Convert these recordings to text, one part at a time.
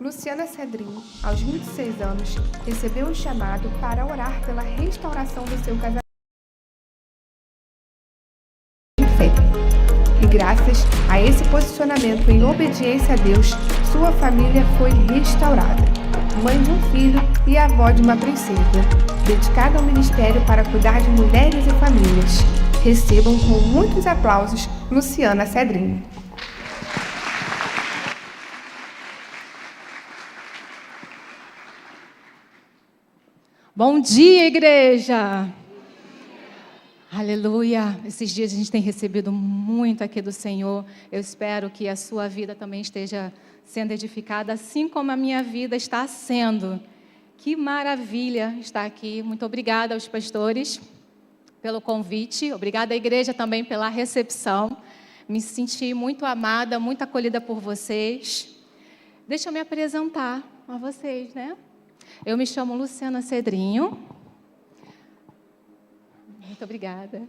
Luciana Cedrinho, aos 26 anos, recebeu um chamado para orar pela restauração do seu casamento em fé. E graças a esse posicionamento em obediência a Deus, sua família foi restaurada. Mãe de um filho e avó de uma princesa, dedicada ao ministério para cuidar de mulheres e famílias. Recebam com muitos aplausos Luciana Cedrinho. Bom dia, igreja! Aleluia! Esses dias a gente tem recebido muito aqui do Senhor. Eu espero que a sua vida também esteja sendo edificada, assim como a minha vida está sendo. Que maravilha estar aqui. Muito obrigada aos pastores pelo convite. Obrigada à igreja também pela recepção. Me senti muito amada, muito acolhida por vocês. Deixa eu me apresentar a vocês, né? Eu me chamo Luciana Cedrinho. Muito obrigada.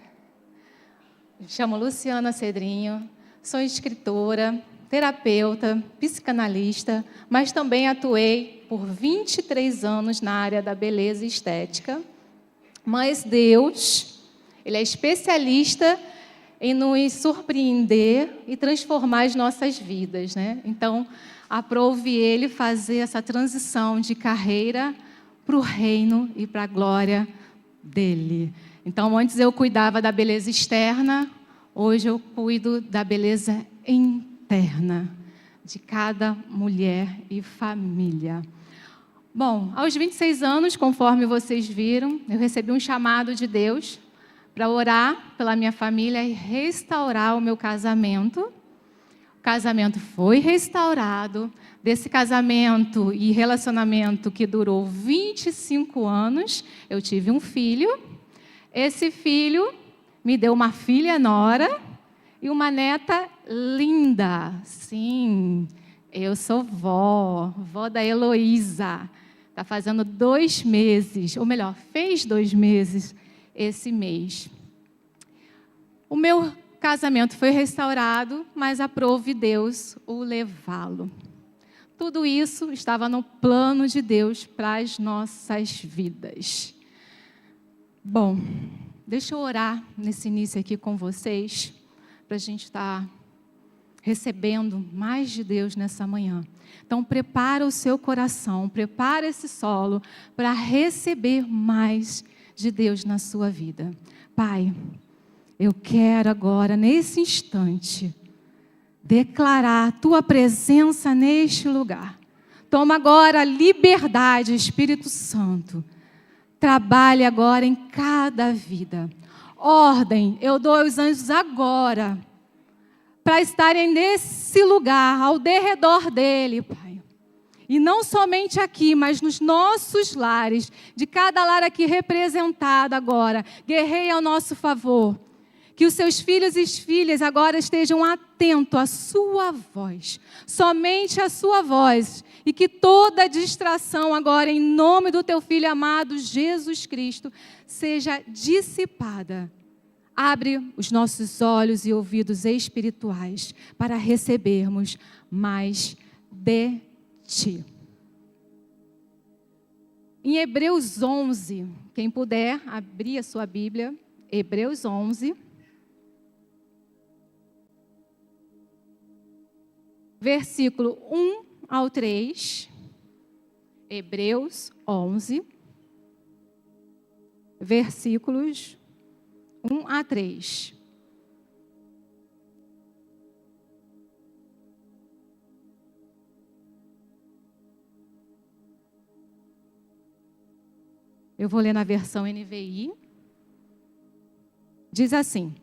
Me chamo Luciana Cedrinho, sou escritora, terapeuta, psicanalista, mas também atuei por 23 anos na área da beleza e estética. Mas Deus, Ele é especialista em nos surpreender e transformar as nossas vidas, né? Então, aprove Ele fazer essa transição de carreira para o reino e para a glória dEle. Então, antes eu cuidava da beleza externa, hoje eu cuido da beleza interna de cada mulher e família. Bom, aos 26 anos, conforme vocês viram, eu recebi um chamado de Deus para orar pela minha família e restaurar o meu casamento. O casamento foi restaurado. Desse casamento e relacionamento que durou 25 anos, eu tive um filho. Esse filho me deu uma filha nora e uma neta linda. Sim, eu sou vó da Heloísa. Está fazendo 2 meses, ou melhor, fez 2 meses esse mês. O meu casamento foi restaurado, mas aprove Deus o levá-lo. Tudo isso estava no plano de Deus para as nossas vidas. Bom, deixa eu orar nesse início aqui com vocês, para a gente estar recebendo mais de Deus nessa manhã. Então, prepara o seu coração, prepara esse solo para receber mais de Deus na sua vida. Pai, eu quero agora, nesse instante, declarar a Tua presença neste lugar. Toma agora a liberdade, Espírito Santo. Trabalhe agora em cada vida. Ordem, eu dou aos anjos agora, para estarem nesse lugar, ao derredor dele, Pai. E não somente aqui, mas nos nossos lares, de cada lar aqui representado agora, guerreia ao nosso favor. Que os seus filhos e filhas agora estejam atentos à sua voz, somente à sua voz, e que toda distração agora, em nome do teu Filho amado Jesus Cristo, seja dissipada. Abre os nossos olhos e ouvidos espirituais para recebermos mais de Ti. Em Hebreus 11, quem puder abrir a sua Bíblia, Hebreus 11, versículo 1 ao 3, Hebreus 11, versículos 1 a 3. Eu vou ler na versão NVI. Diz assim: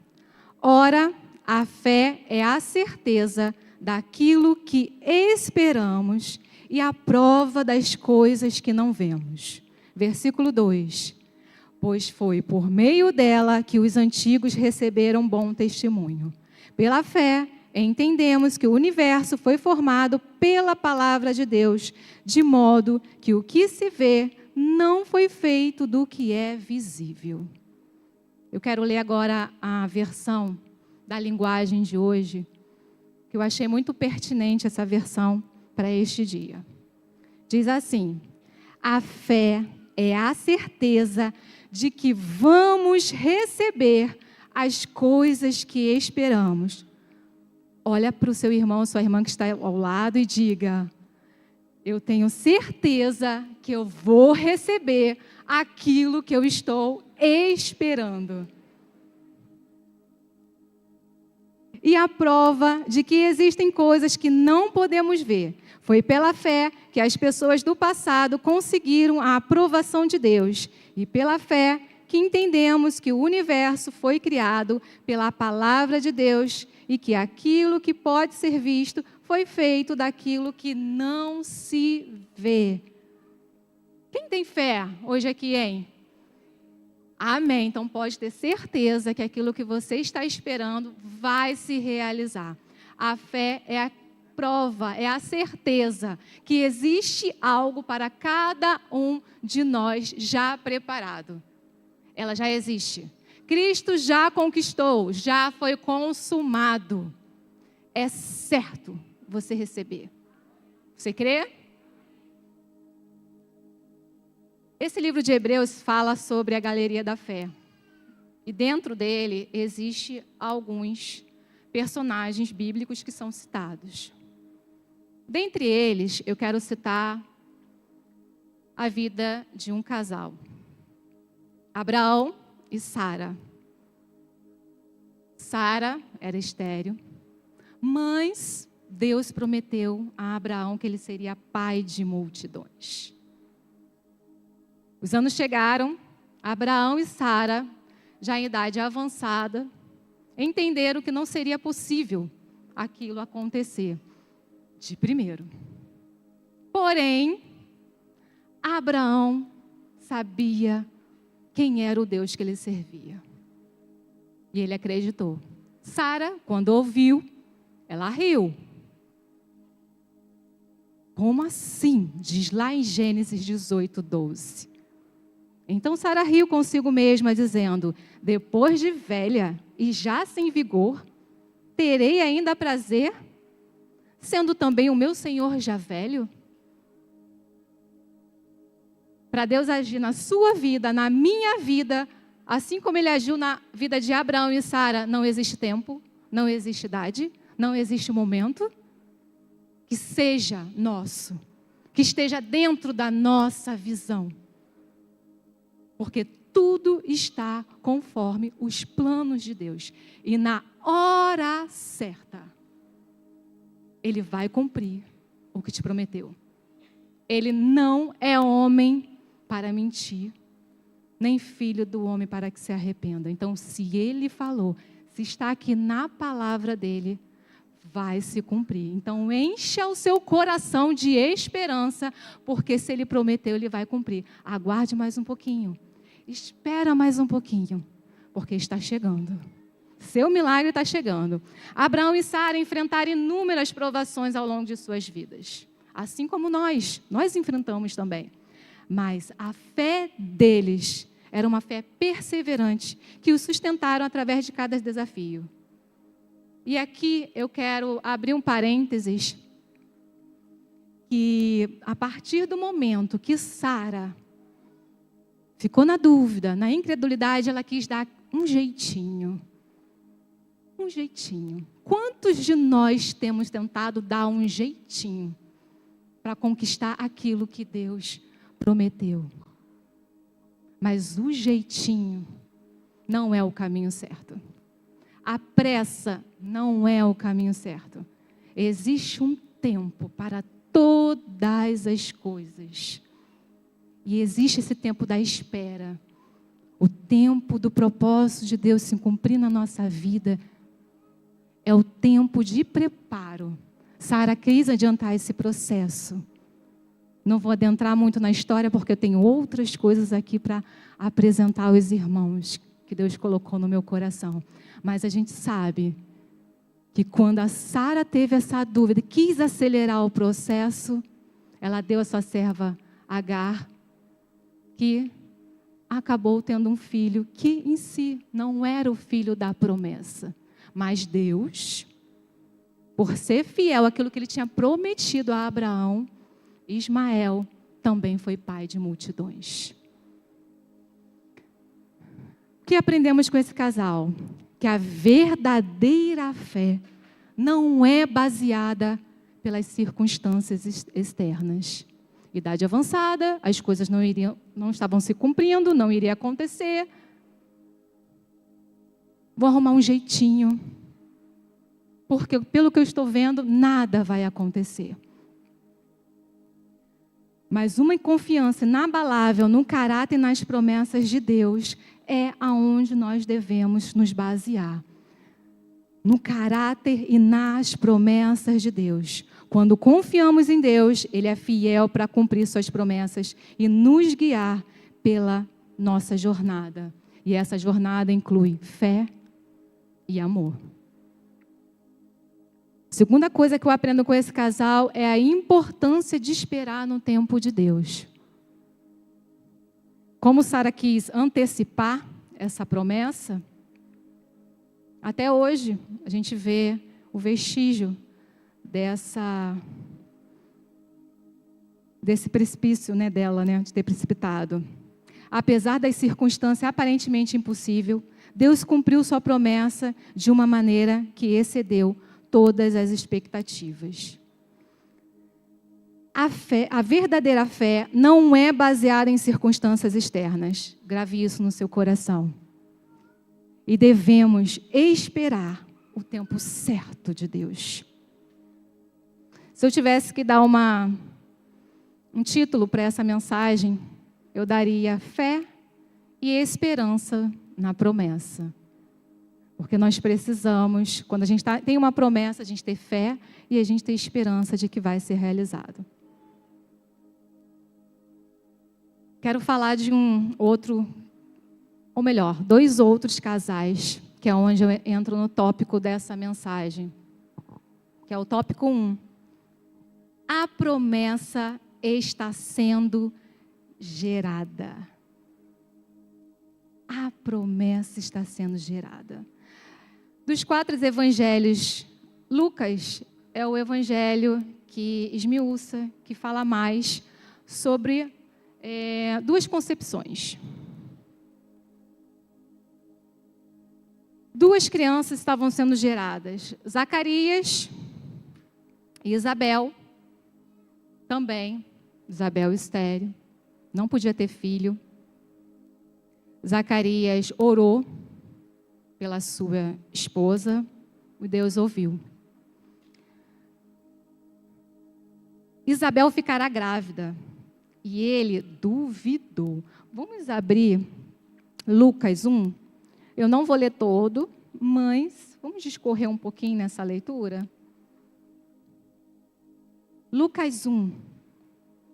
ora, a fé é a certeza daquilo que esperamos e a prova das coisas que não vemos. Versículo 2. Pois foi por meio dela que os antigos receberam bom testemunho. Pela fé, entendemos que o universo foi formado pela palavra de Deus, de modo que o que se vê não foi feito do que é visível. Eu quero ler agora a versão da linguagem de hoje, que eu achei muito pertinente essa versão para este dia. Diz assim: a fé é a certeza de que vamos receber as coisas que esperamos. Olha para o seu irmão, sua irmã que está ao lado e diga: eu tenho certeza que eu vou receber aquilo que eu estou esperando. E a prova de que existem coisas que não podemos ver foi pela fé que as pessoas do passado conseguiram a aprovação de Deus. E pela fé que entendemos que o universo foi criado pela palavra de Deus e que aquilo que pode ser visto foi feito daquilo que não se vê. Quem tem fé hoje aqui, hein? Amém. Então pode ter certeza que aquilo que você está esperando vai se realizar. A fé é a prova, é a certeza que existe algo para cada um de nós já preparado. Ela já existe. Cristo já conquistou, já foi consumado. É certo você receber. Você crê? Esse livro de Hebreus fala sobre a galeria da fé. E dentro dele existe alguns personagens bíblicos que são citados. Dentre eles, eu quero citar a vida de um casal. Abraão e Sara. Sara era estéril, mas Deus prometeu a Abraão que ele seria pai de multidões. Os anos chegaram, Abraão e Sara, já em idade avançada, entenderam que não seria possível aquilo acontecer de primeiro. Porém, Abraão sabia quem era o Deus que ele servia. E ele acreditou. Sara, quando ouviu, ela riu. Como assim? Diz lá em Gênesis 18:12. Então Sara riu consigo mesma, dizendo: depois de velha e já sem vigor, terei ainda prazer, sendo também o meu Senhor já velho? Para Deus agir na sua vida, na minha vida, assim como Ele agiu na vida de Abraão e Sara, não existe tempo, não existe idade, não existe momento que seja nosso, que esteja dentro da nossa visão. Porque tudo está conforme os planos de Deus. E na hora certa, Ele vai cumprir o que te prometeu. Ele não é homem para mentir, nem filho do homem para que se arrependa. Então, se Ele falou, se está aqui na palavra dEle, vai se cumprir. Então, encha o seu coração de esperança, porque se Ele prometeu, Ele vai cumprir. Aguarde mais um pouquinho. Espera mais um pouquinho, porque está chegando. Seu milagre está chegando. Abraão e Sara enfrentaram inúmeras provações ao longo de suas vidas. Assim como nós enfrentamos também. Mas a fé deles era uma fé perseverante, que os sustentaram através de cada desafio. E aqui eu quero abrir um parênteses, que a partir do momento que Sara ficou na dúvida, na incredulidade, ela quis dar um jeitinho. Um jeitinho. Quantos de nós temos tentado dar um jeitinho para conquistar aquilo que Deus prometeu? Mas o jeitinho não é o caminho certo. A pressa não é o caminho certo. Existe um tempo para todas as coisas. E existe esse tempo da espera. O tempo do propósito de Deus se cumprir na nossa vida é o tempo de preparo. Sara quis adiantar esse processo. Não vou adentrar muito na história, porque eu tenho outras coisas aqui para apresentar aos irmãos que Deus colocou no meu coração. Mas a gente sabe que quando a Sara teve essa dúvida, quis acelerar o processo, ela deu a sua serva Agar, que acabou tendo um filho que em si não era o filho da promessa. Mas Deus, por ser fiel àquilo que Ele tinha prometido a Abraão, Ismael também foi pai de multidões. O que aprendemos com esse casal? Que a verdadeira fé não é baseada pelas circunstâncias externas. Idade avançada, as coisas não estavam se cumprindo, não iria acontecer. Vou arrumar um jeitinho, porque pelo que eu estou vendo, nada vai acontecer. Mas uma confiança inabalável no caráter e nas promessas de Deus é aonde nós devemos nos basear. No caráter e nas promessas de Deus. Quando confiamos em Deus, Ele é fiel para cumprir suas promessas e nos guiar pela nossa jornada. E essa jornada inclui fé e amor. Segunda coisa que eu aprendo com esse casal é a importância de esperar no tempo de Deus. Como Sara quis antecipar essa promessa, até hoje a gente vê o vestígio desse precipício, dela, de ter precipitado. Apesar das circunstâncias aparentemente impossíveis, Deus cumpriu sua promessa de uma maneira que excedeu todas as expectativas. A verdadeira fé não é baseada em circunstâncias externas. Grave isso no seu coração. E devemos esperar o tempo certo de Deus. Se eu tivesse que dar um título para essa mensagem, eu daria fé e esperança na promessa. Porque nós precisamos, quando a gente tem uma promessa, a gente ter fé e a gente ter esperança de que vai ser realizado. Quero falar de dois outros casais, que é onde eu entro no tópico dessa mensagem, que é o tópico 1. A promessa está sendo gerada. A promessa está sendo gerada. Dos 4 evangelhos, Lucas é o evangelho que esmiuça, que fala mais sobre 2 concepções. 2 crianças estavam sendo geradas, Zacarias e Isabel, também, Isabel estéril, não podia ter filho. Zacarias orou pela sua esposa, e Deus ouviu. Isabel ficará grávida, e ele duvidou. Vamos abrir Lucas 1? Eu não vou ler todo, mas vamos discorrer um pouquinho nessa leitura. Lucas 1.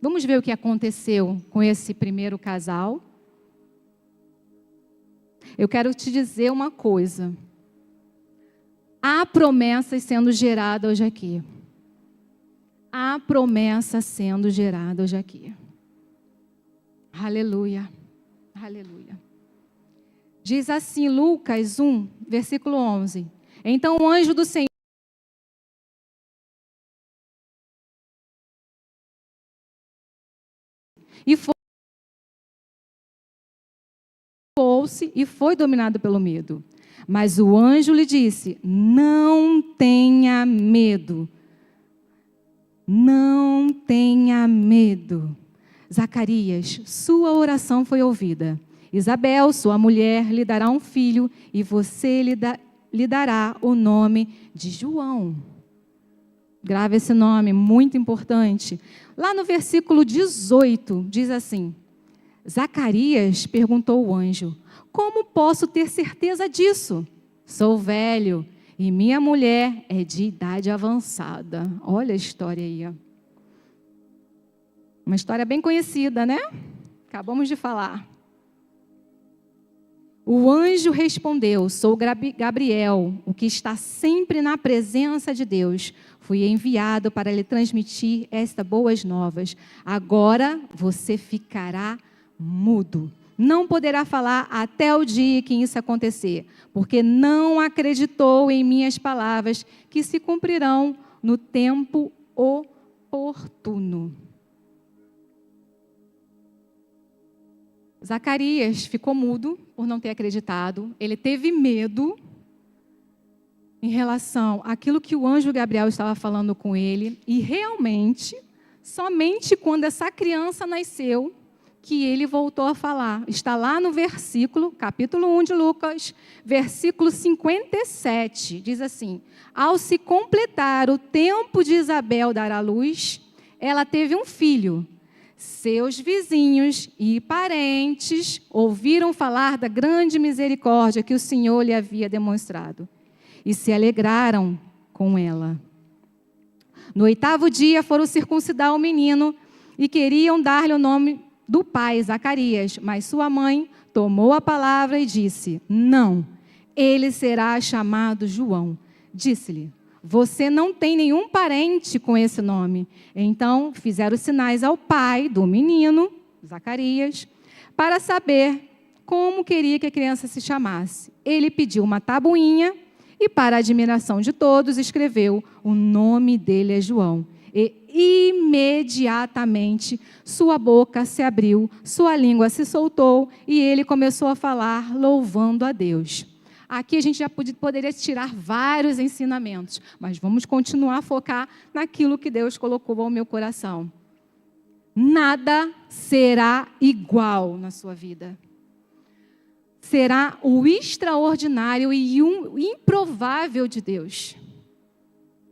Vamos ver o que aconteceu com esse primeiro casal. Eu quero te dizer uma coisa. Há promessas sendo geradas hoje aqui. Há promessa sendo gerada hoje aqui. Aleluia. Aleluia. Diz assim, Lucas 1, versículo 11. Então o anjo do Senhor e foi dominado pelo medo. Mas o anjo lhe disse, não tenha medo. Não tenha medo. Zacarias, sua oração foi ouvida. Isabel, sua mulher, lhe dará um filho e você lhe dará o nome de João. Grave esse nome, muito importante. Lá no versículo 18, diz assim, Zacarias perguntou ao anjo, como posso ter certeza disso? Sou velho e minha mulher é de idade avançada. Olha a história aí. Ó. Uma história bem conhecida, né? Acabamos de falar. O anjo respondeu, sou Gabriel, o que está sempre na presença de Deus. Fui enviado para lhe transmitir estas boas novas. Agora você ficará mudo. Não poderá falar até o dia que isso acontecer, porque não acreditou em minhas palavras, que se cumprirão no tempo oportuno. Zacarias ficou mudo por não ter acreditado. Ele teve medo em relação àquilo que o anjo Gabriel estava falando com ele. E realmente, somente quando essa criança nasceu, que ele voltou a falar. Está lá no versículo, capítulo 1 de Lucas, versículo 57. Diz assim: ao se completar o tempo de Isabel dar à luz, ela teve um filho. Seus vizinhos e parentes ouviram falar da grande misericórdia que o Senhor lhe havia demonstrado e se alegraram com ela. No 8º dia foram circuncidar o menino e queriam dar-lhe o nome do pai, Zacarias, mas sua mãe tomou a palavra e disse: não, ele será chamado João. Disse-lhe: você não tem nenhum parente com esse nome. Então fizeram sinais ao pai do menino, Zacarias, para saber como queria que a criança se chamasse. Ele pediu uma tabuinha e, para a admiração de todos, escreveu: o nome dele é João. E imediatamente sua boca se abriu, sua língua se soltou e ele começou a falar, louvando a Deus. Aqui a gente já poderia tirar vários ensinamentos, mas vamos continuar a focar naquilo que Deus colocou ao meu coração. Nada será igual na sua vida. Será o extraordinário e o improvável de Deus.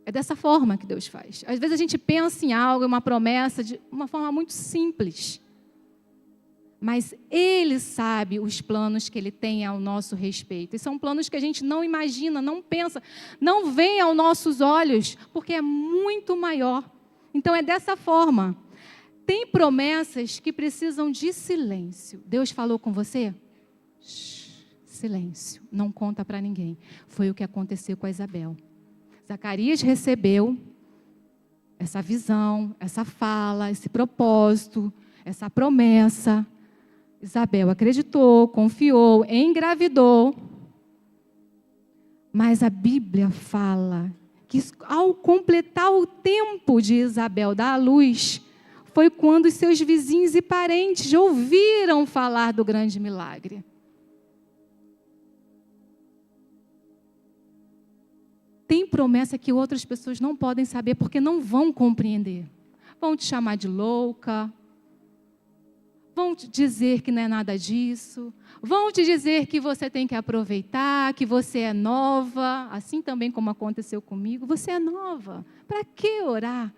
É dessa forma que Deus faz. Às vezes a gente pensa em algo, uma promessa, de uma forma muito simples. Mas Ele sabe os planos que Ele tem ao nosso respeito. E são planos que a gente não imagina, não pensa, não vem aos nossos olhos, porque é muito maior. Então é dessa forma. Tem promessas que precisam de silêncio. Deus falou com você? Silêncio, não conta para ninguém. Foi o que aconteceu com a Isabel. Zacarias recebeu essa visão, essa fala, esse propósito, essa promessa. Isabel acreditou, confiou, engravidou. Mas a Bíblia fala que ao completar o tempo de Isabel dar à luz, foi quando os seus vizinhos e parentes ouviram falar do grande milagre. Tem promessa que outras pessoas não podem saber porque não vão compreender. Vão te chamar de louca, vão te dizer que não é nada disso, vão te dizer que você tem que aproveitar, que você é nova, assim também como aconteceu comigo. Você é nova, para que orar?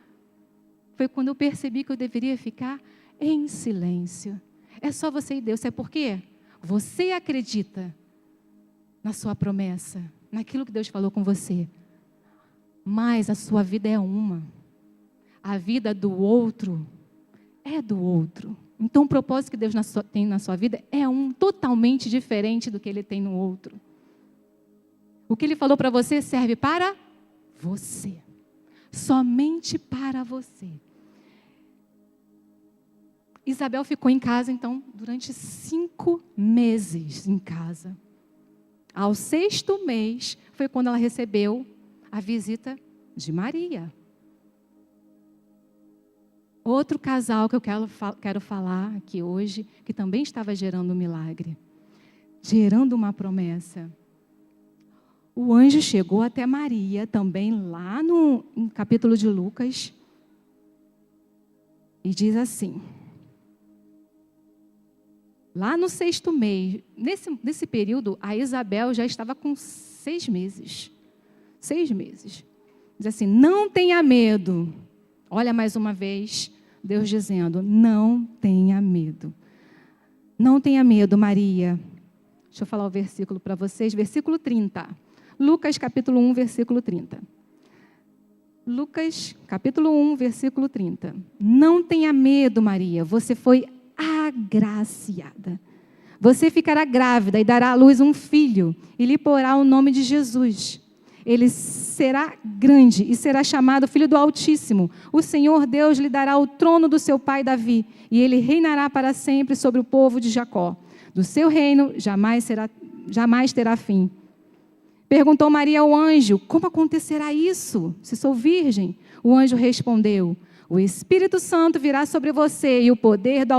Foi quando eu percebi que eu deveria ficar em silêncio. É só você e Deus. Sabe por quê? Você acredita na sua promessa, naquilo que Deus falou com você. Mas a sua vida é uma. A vida do outro é do outro. Então o propósito que Deus tem na sua vida é totalmente diferente do que Ele tem no outro. O que Ele falou para você serve para você. Somente para você. Isabel ficou em casa, então, durante 5 meses em casa. Ao 6º mês, foi quando ela recebeu a visita de Maria. Outro casal que eu quero falar aqui hoje, que também estava gerando um milagre, gerando uma promessa. O anjo chegou até Maria, também lá no capítulo de Lucas, e diz assim, lá no 6º mês, nesse período, a Isabel já estava com 6 meses. 6 meses. Diz assim, não tenha medo. Olha mais uma vez, Deus dizendo, não tenha medo. Não tenha medo, Maria. Deixa eu falar o versículo para vocês, versículo 30. Lucas, capítulo 1, versículo 30. Lucas, capítulo 1, versículo 30. Não tenha medo, Maria, você foi agraciada. Você ficará grávida e dará à luz um filho, e lhe porá o nome de Jesus. Ele será grande e será chamado Filho do Altíssimo. O Senhor Deus lhe dará o trono do seu pai Davi, e ele reinará para sempre sobre o povo de Jacó. Do seu reino jamais terá fim. Perguntou Maria ao anjo, como acontecerá isso, se sou virgem? O anjo respondeu, o Espírito Santo virá sobre você, e o poder do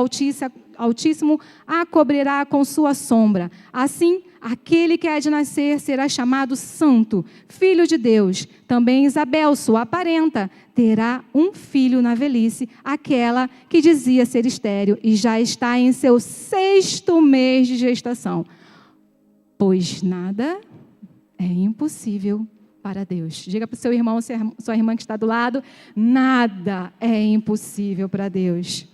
Altíssimo a cobrirá com sua sombra. Assim, aquele que há de nascer será chamado Santo, Filho de Deus. Também Isabel, sua parenta, terá um filho na velhice, aquela que dizia ser estéril e já está em seu 6º mês de gestação. Pois nada é impossível para Deus. Diga para o seu irmão, sua irmã que está do lado, nada é impossível para Deus.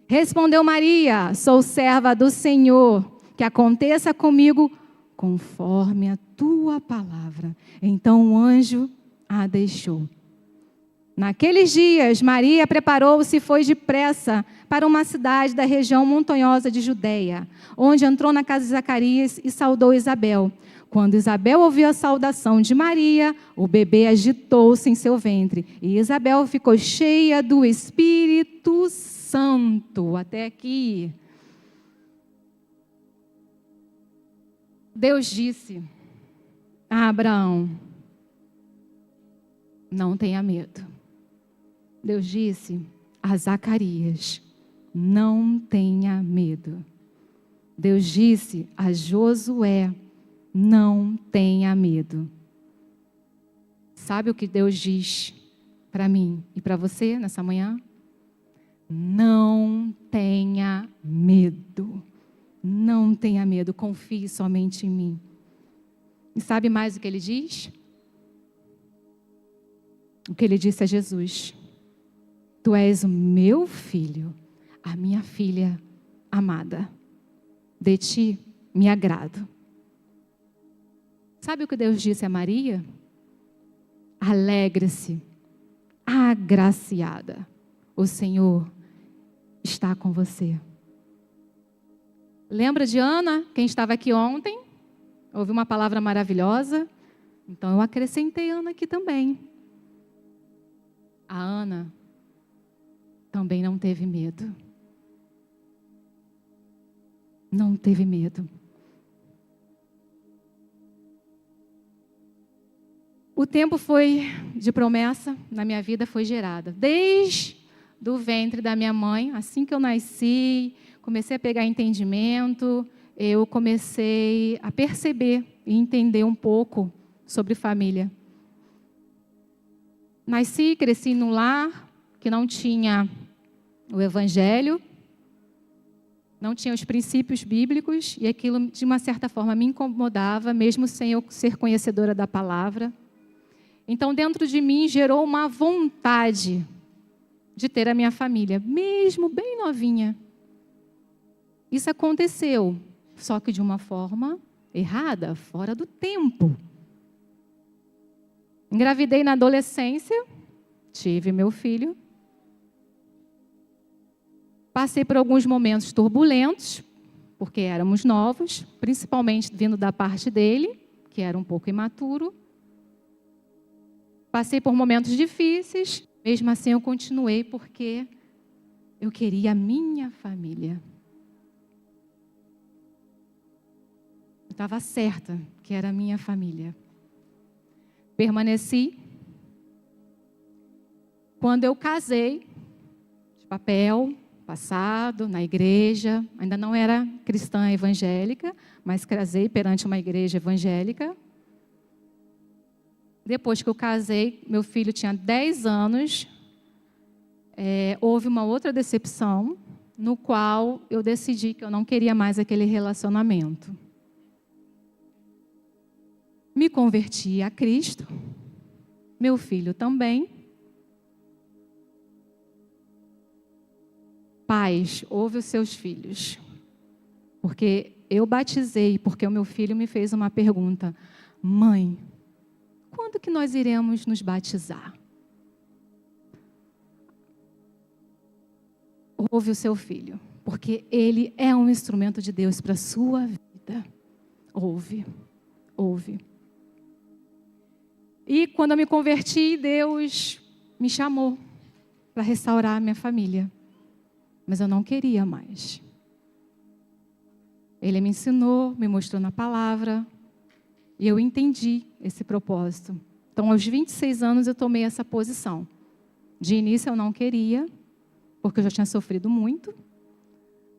Respondeu Maria, sou serva do Senhor, que aconteça comigo conforme a tua palavra. Então o anjo a deixou. Naqueles dias, Maria preparou-se e foi depressa para uma cidade da região montanhosa de Judeia, onde entrou na casa de Zacarias e saudou Isabel. Quando Isabel ouviu a saudação de Maria, o bebê agitou-se em seu ventre. E Isabel ficou cheia do Espírito Santo. Até aqui. Deus disse a Abraão, não tenha medo. Deus disse a Zacarias, não tenha medo. Deus disse a Josué, não tenha medo. Sabe o que Deus diz para mim e para você nessa manhã? Não tenha medo. Não tenha medo, confie somente em mim. E sabe mais o que ele diz? O que ele disse a Jesus. Tu és o meu filho, a minha filha amada. De ti me agrado. Sabe o que Deus disse a Maria? Alegre-se, agraciada. O Senhor está com você. Lembra de Ana, quem estava aqui ontem? Ouviu uma palavra maravilhosa? Então eu acrescentei Ana aqui também. A Ana também não teve medo. Não teve medo. O tempo foi de promessa na minha vida, foi gerada. Desde o ventre da minha mãe, assim que eu nasci, comecei a pegar entendimento, eu comecei a perceber e entender um pouco sobre família. Nasci, cresci num lar que não tinha o Evangelho, não tinha os princípios bíblicos, e aquilo, de uma certa forma, me incomodava, mesmo sem eu ser conhecedora da palavra. Então, dentro de mim, gerou uma vontade de ter a minha família, mesmo bem novinha. Isso aconteceu, só que de uma forma errada, fora do tempo. Engravidei na adolescência, tive meu filho. Passei por alguns momentos turbulentos, porque éramos novos, principalmente vindo da parte dele, que era um pouco imaturo. Passei por momentos difíceis, mesmo assim eu continuei porque eu queria a minha família. Eu estava certa que era a minha família. Permaneci. Quando eu casei, de papel, passado, na igreja, ainda não era cristã evangélica, mas casei perante uma igreja evangélica. Depois que eu casei, meu filho tinha 10 anos, houve uma outra decepção, no qual eu decidi que eu não queria mais aquele relacionamento. Me converti a Cristo, meu filho também. Pais, ouve os seus filhos, porque eu batizei, porque o meu filho me fez uma pergunta: mãe, quando que nós iremos nos batizar? Ouve o seu filho, porque ele é um instrumento de Deus para a sua vida. Ouve, ouve. E quando eu me converti, Deus me chamou para restaurar a minha família. Mas eu não queria mais. Ele me ensinou, me mostrou na palavra, e eu entendi esse propósito. Então, aos 26 anos, eu tomei essa posição. De início, eu não queria, porque eu já tinha sofrido muito.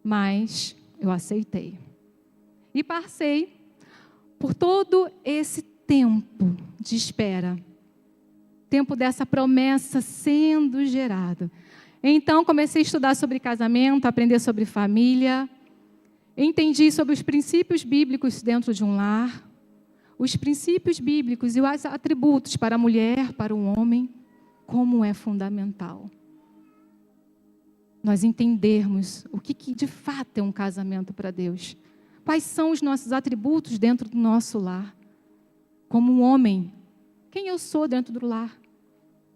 mas eu aceitei. E passei por todo esse tempo de espera, tempo dessa promessa sendo gerada. Então, comecei a estudar sobre casamento, aprender sobre família, entendi sobre os princípios bíblicos dentro de um lar, os princípios bíblicos e os atributos para a mulher, para o homem, como é fundamental nós entendermos o que de fato é um casamento para Deus. Quais são os nossos atributos dentro do nosso lar? Como um homem, quem eu sou dentro do lar?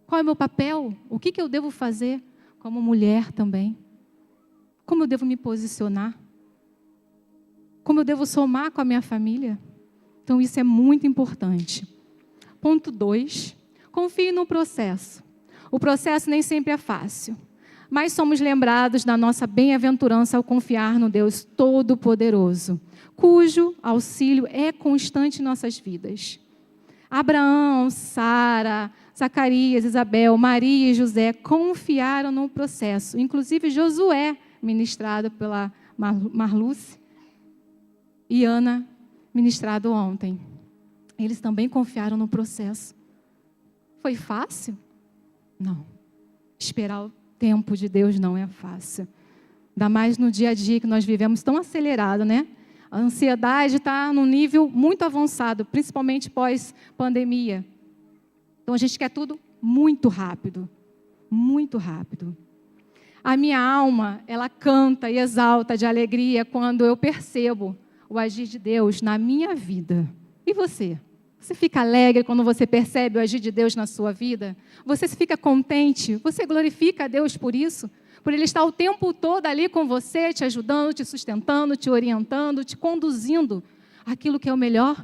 Qual é o meu papel? O que eu devo fazer? Como mulher também. Como eu devo me posicionar? Como eu devo somar com a minha família? Então, isso é muito importante. Ponto 2. Confie no processo. O processo nem sempre é fácil, mas somos lembrados da nossa bem-aventurança ao confiar no Deus Todo-Poderoso, cujo auxílio é constante em nossas vidas. Abraão, Sara, Zacarias, Isabel, Maria e José confiaram no processo. Inclusive Josué, ministrado pela Marluce, e Ana, ministrado ontem. Eles também confiaram no processo. Foi fácil? Não. Esperar o tempo de Deus não é fácil. Ainda mais no dia a dia que nós vivemos tão acelerado, né? A ansiedade está num nível muito avançado, principalmente pós-pandemia. Então, a gente quer tudo muito rápido. Muito rápido. A minha alma, ela canta e exalta de alegria quando eu percebo o agir de Deus na minha vida. E você? Você fica alegre quando você percebe o agir de Deus na sua vida? Você fica contente? Você glorifica a Deus por isso? Por Ele estar o tempo todo ali com você, te ajudando, te sustentando, te orientando, te conduzindo aquilo que é o melhor,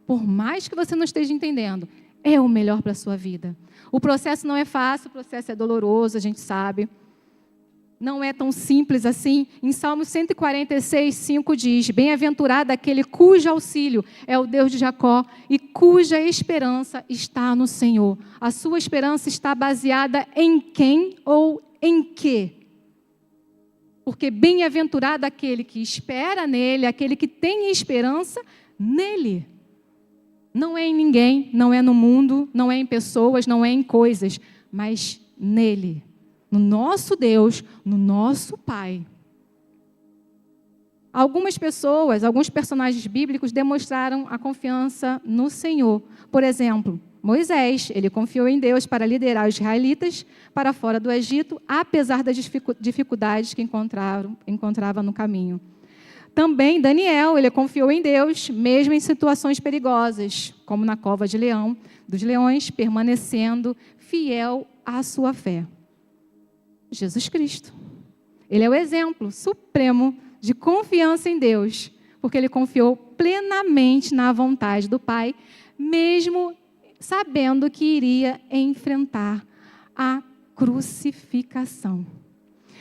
por mais que você não esteja entendendo, é o melhor para a sua vida. O processo não é fácil, o processo é doloroso, a gente sabe. Não é tão simples assim. Em Salmo 146, 5 diz: bem-aventurado aquele cujo auxílio é o Deus de Jacó e cuja esperança está no Senhor. A sua esperança está baseada em quem ou em quê? Porque bem-aventurado aquele que espera nele, aquele que tem esperança nele. Não é em ninguém, não é no mundo, não é em pessoas, não é em coisas, mas nele. No nosso Deus, no nosso Pai. Algumas pessoas, alguns personagens bíblicos demonstraram a confiança no Senhor. Por exemplo, Moisés, ele confiou em Deus para liderar os israelitas para fora do Egito, apesar das dificuldades que encontrava no caminho. Também Daniel, ele confiou em Deus, mesmo em situações perigosas, como na cova dos leões, permanecendo fiel à sua fé. Jesus Cristo. Ele é o exemplo supremo de confiança em Deus, porque ele confiou plenamente na vontade do Pai, mesmo sabendo que iria enfrentar a crucificação.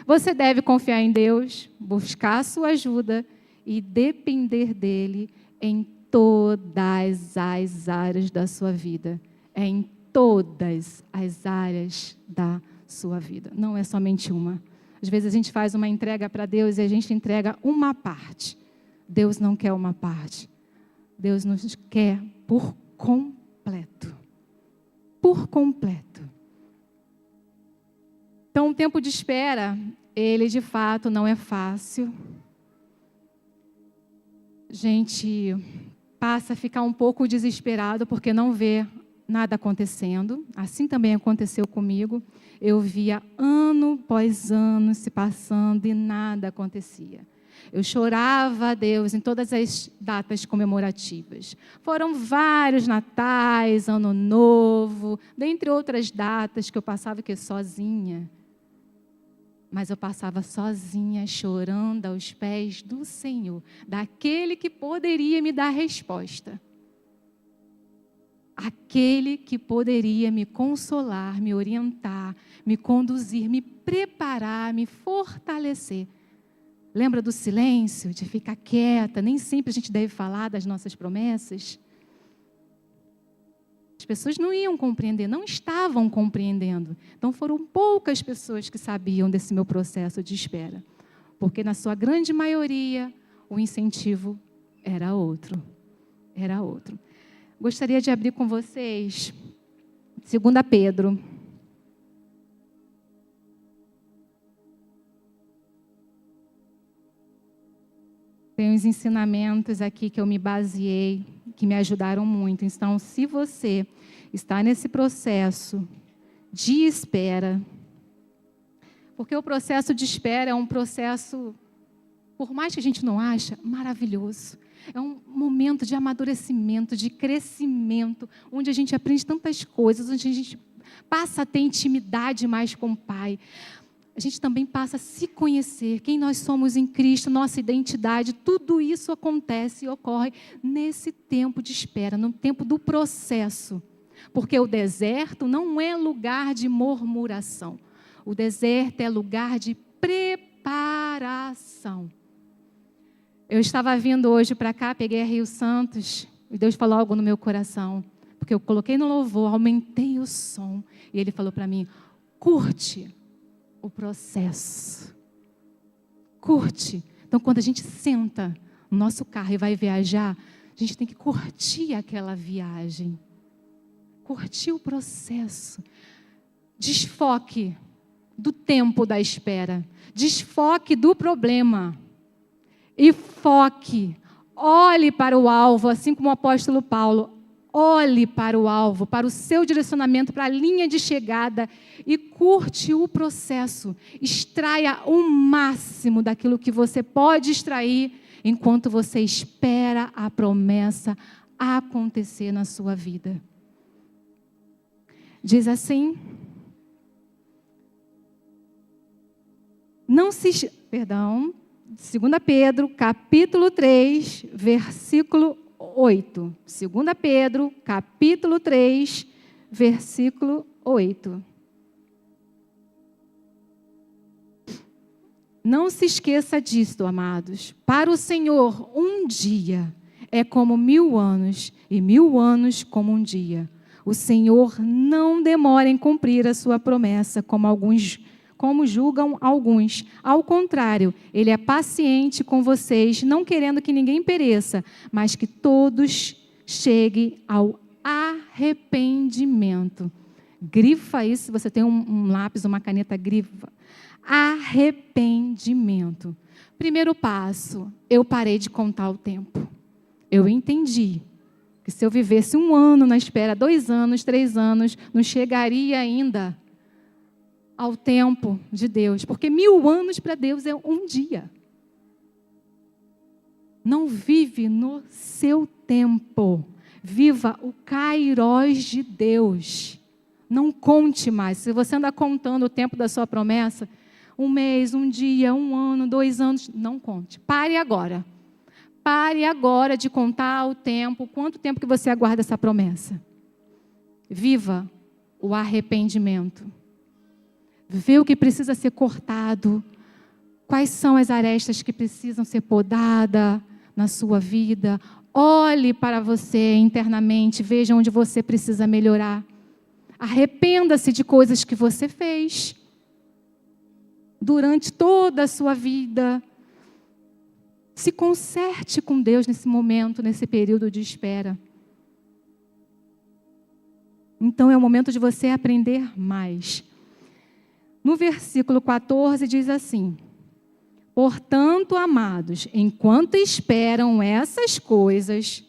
Você deve confiar em Deus, buscar a sua ajuda e depender dele em todas as áreas da sua vida. Em todas as áreas da sua vida. Não é somente uma. Às vezes a gente faz uma entrega para Deus e a gente entrega uma parte. Deus não quer uma parte. Deus nos quer por completo. Por completo. Então, o tempo de espera, ele de fato não é fácil. A gente passa a ficar um pouco desesperado porque não vê nada acontecendo. Assim também aconteceu comigo. Eu via ano após ano se passando e nada acontecia. Eu chorava a Deus em todas as datas comemorativas. Foram vários natais, ano novo, dentre outras datas que eu passava sozinha. Mas eu passava sozinha, chorando aos pés do Senhor, daquele que poderia me dar resposta. Aquele que poderia me consolar, me orientar, me conduzir, me preparar, me fortalecer. Lembra do silêncio, de ficar quieta? Nem sempre a gente deve falar das nossas promessas. As pessoas não iam compreender, não estavam compreendendo. Então foram poucas pessoas que sabiam desse meu processo de espera. porque na sua grande maioria o incentivo era outro. Era outro. Gostaria de abrir com vocês 2 Pedro. Tem uns ensinamentos aqui que eu me baseei, que me ajudaram muito. Então, se você está nesse processo de espera, porque o processo de espera é um processo, por mais que a gente não ache, maravilhoso. É um momento de amadurecimento, de crescimento, onde a gente aprende tantas coisas, onde a gente passa a ter intimidade mais com o Pai. A gente também passa a se conhecer, quem nós somos em Cristo, nossa identidade, tudo isso acontece e ocorre nesse tempo de espera, no tempo do processo. Porque o deserto não é lugar de murmuração. O deserto é lugar de preparação. Eu estava vindo hoje para cá, peguei a Rio Santos, e Deus falou algo no meu coração. Porque eu coloquei no louvor, aumentei o som, e Ele falou para mim, curte o processo. Curte. Então, quando a gente senta no nosso carro e vai viajar, a gente tem que curtir aquela viagem. Curtir o processo. Desfoque do tempo da espera. Desfoque do problema. E foque. Olhe para o alvo, assim como o apóstolo Paulo. Olhe para o alvo, para o seu direcionamento, para a linha de chegada e curte o processo. Extraia o máximo daquilo que você pode extrair enquanto você espera a promessa acontecer na sua vida. Diz assim, não se... Perdão, 2 Pedro, capítulo 3, versículo 8. 2 Pedro, capítulo 3, versículo 8. Não se esqueça disto, amados. Para o Senhor, um dia é como 1000 anos, e 1000 anos como um dia. O Senhor não demora em cumprir a sua promessa, como julgam alguns. Ao contrário, Ele é paciente com vocês, não querendo que ninguém pereça, mas que todos cheguem ao arrependimento. Grifa isso, se você tem um lápis, uma caneta, grifa. Arrependimento. Primeiro passo, eu parei de contar o tempo. Eu entendi que se eu vivesse 1 ano na espera, 2 anos, 3 anos, não chegaria ainda ao tempo de Deus, porque 1000 anos para Deus é um dia. Não vive no seu tempo, viva o kairós de Deus. Não conte mais. Se você anda contando o tempo da sua promessa, 1 mês, 1 dia, 1 ano, 2 anos, não conte. Pare agora. Pare agora de contar o tempo, quanto tempo que você aguarda essa promessa. Viva o arrependimento. Vê o que precisa ser cortado, quais são as arestas que precisam ser podadas na sua vida. Olhe para você internamente, veja onde você precisa melhorar. Arrependa-se de coisas que você fez durante toda a sua vida. Se conserte com Deus nesse momento, nesse período de espera. Então é o momento de você aprender mais. No versículo 14 diz assim: portanto, amados, enquanto esperam essas coisas,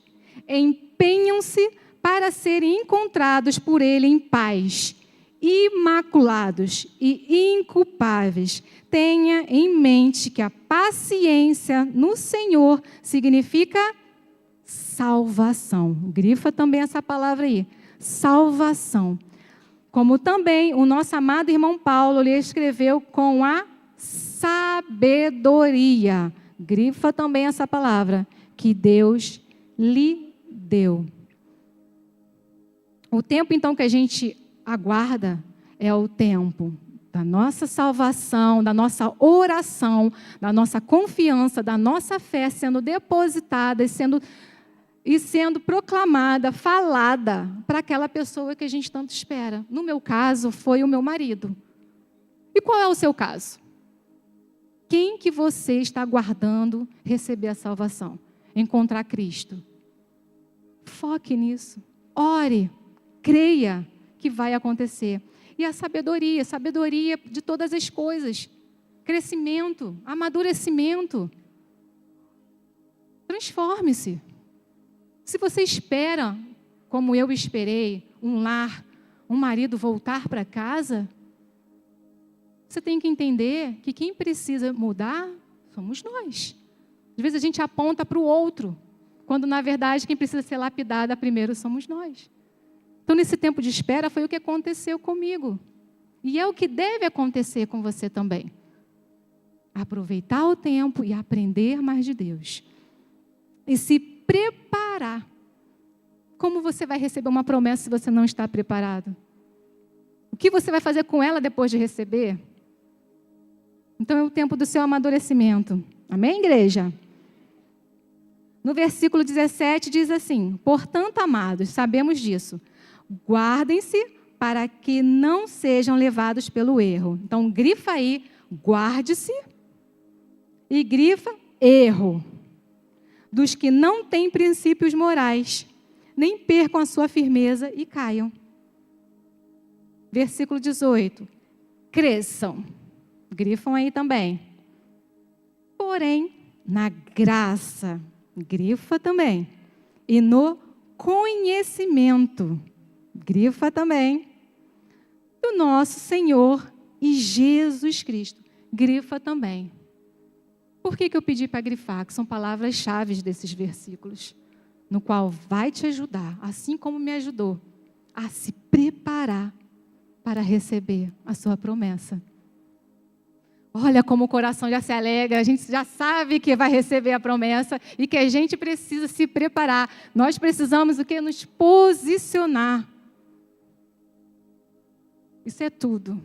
empenham-se para serem encontrados por Ele em paz, imaculados e inculpáveis. Tenha em mente que a paciência no Senhor significa salvação. Grifa também essa palavra aí, salvação. Como também o nosso amado irmão Paulo lhe escreveu com a sabedoria. Grifa também essa palavra, que Deus lhe deu. O tempo, então, que a gente aguarda é o tempo da nossa salvação, da nossa oração, da nossa confiança, da nossa fé sendo depositada e sendo proclamada, falada para aquela pessoa que a gente tanto espera. No meu caso, foi o meu marido. E qual é o seu caso? Quem que você está aguardando receber a salvação? Encontrar Cristo. Foque nisso. Ore. Creia que vai acontecer. E a sabedoria de todas as coisas. Crescimento, amadurecimento. Transforme-se. Se você espera, como eu esperei, um lar, um marido voltar para casa, você tem que entender que quem precisa mudar somos nós. Às vezes a gente aponta para o outro, quando na verdade quem precisa ser lapidada primeiro somos nós. Então nesse tempo de espera foi o que aconteceu comigo. E é o que deve acontecer com você também. Aproveitar o tempo e aprender mais de Deus. E se preparar. Como você vai receber uma promessa se você não está preparado? O que você vai fazer com ela depois de receber? Então é o tempo do seu amadurecimento. Amém, igreja? No versículo 17 diz assim: portanto, amados, sabemos disso. Guardem-se para que não sejam levados pelo erro. Então, grifa aí, guarde-se, e grifa, erro. Dos que não têm princípios morais, nem percam a sua firmeza e caiam. Versículo 18. Cresçam. Grifam aí também. Porém, na graça, grifa também. E no conhecimento, grifa também, do nosso Senhor e Jesus Cristo. Grifa também. Por que eu pedi para grifar? Que são palavras-chave desses versículos, no qual vai te ajudar, assim como me ajudou, a se preparar para receber a sua promessa. Olha como o coração já se alegra, a gente já sabe que vai receber a promessa e que a gente precisa se preparar. Nós precisamos o quê? Nos posicionar. Isso é tudo.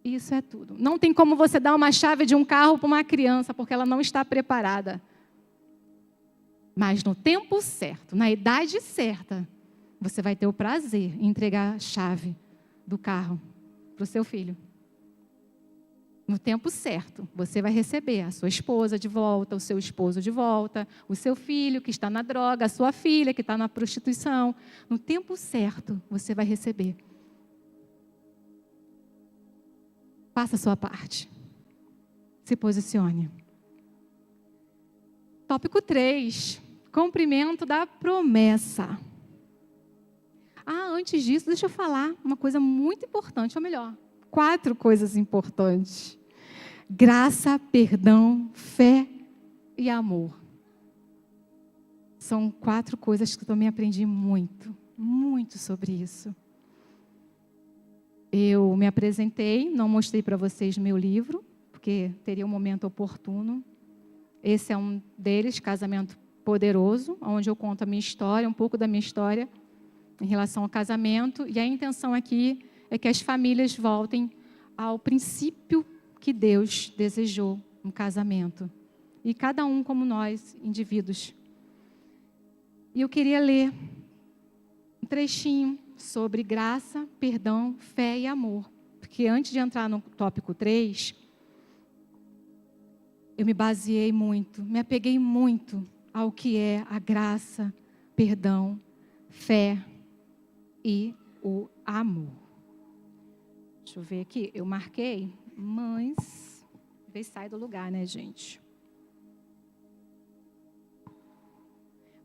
Isso é tudo. Não tem como você dar uma chave de um carro para uma criança, porque ela não está preparada. Mas no tempo certo, na idade certa, você vai ter o prazer em entregar a chave do carro para o seu filho. No tempo certo, você vai receber a sua esposa de volta, o seu esposo de volta, o seu filho que está na droga, a sua filha que está na prostituição. No tempo certo, você vai receber. Faça a sua parte. Se posicione. Tópico 3. Cumprimento da promessa. Antes disso, deixa eu falar uma coisa muito importante, ou melhor, 4 coisas importantes. Graça, perdão, fé e amor. São 4 coisas que eu também aprendi muito sobre isso. Eu me apresentei, não mostrei para vocês meu livro, porque teria um momento oportuno. Esse é um deles, Casamento Poderoso, onde eu conto a minha história, um pouco da minha história em relação ao casamento. E a intenção aqui é que as famílias voltem ao princípio que Deus desejou no casamento. E cada um como nós, indivíduos. E eu queria ler um trechinho sobre graça, perdão, fé e amor. Porque antes de entrar no tópico 3, eu me baseei muito, me apeguei muito ao que é a graça, perdão, fé e o amor. Deixa eu ver aqui, eu marquei, mas vê se sai do lugar, né, gente?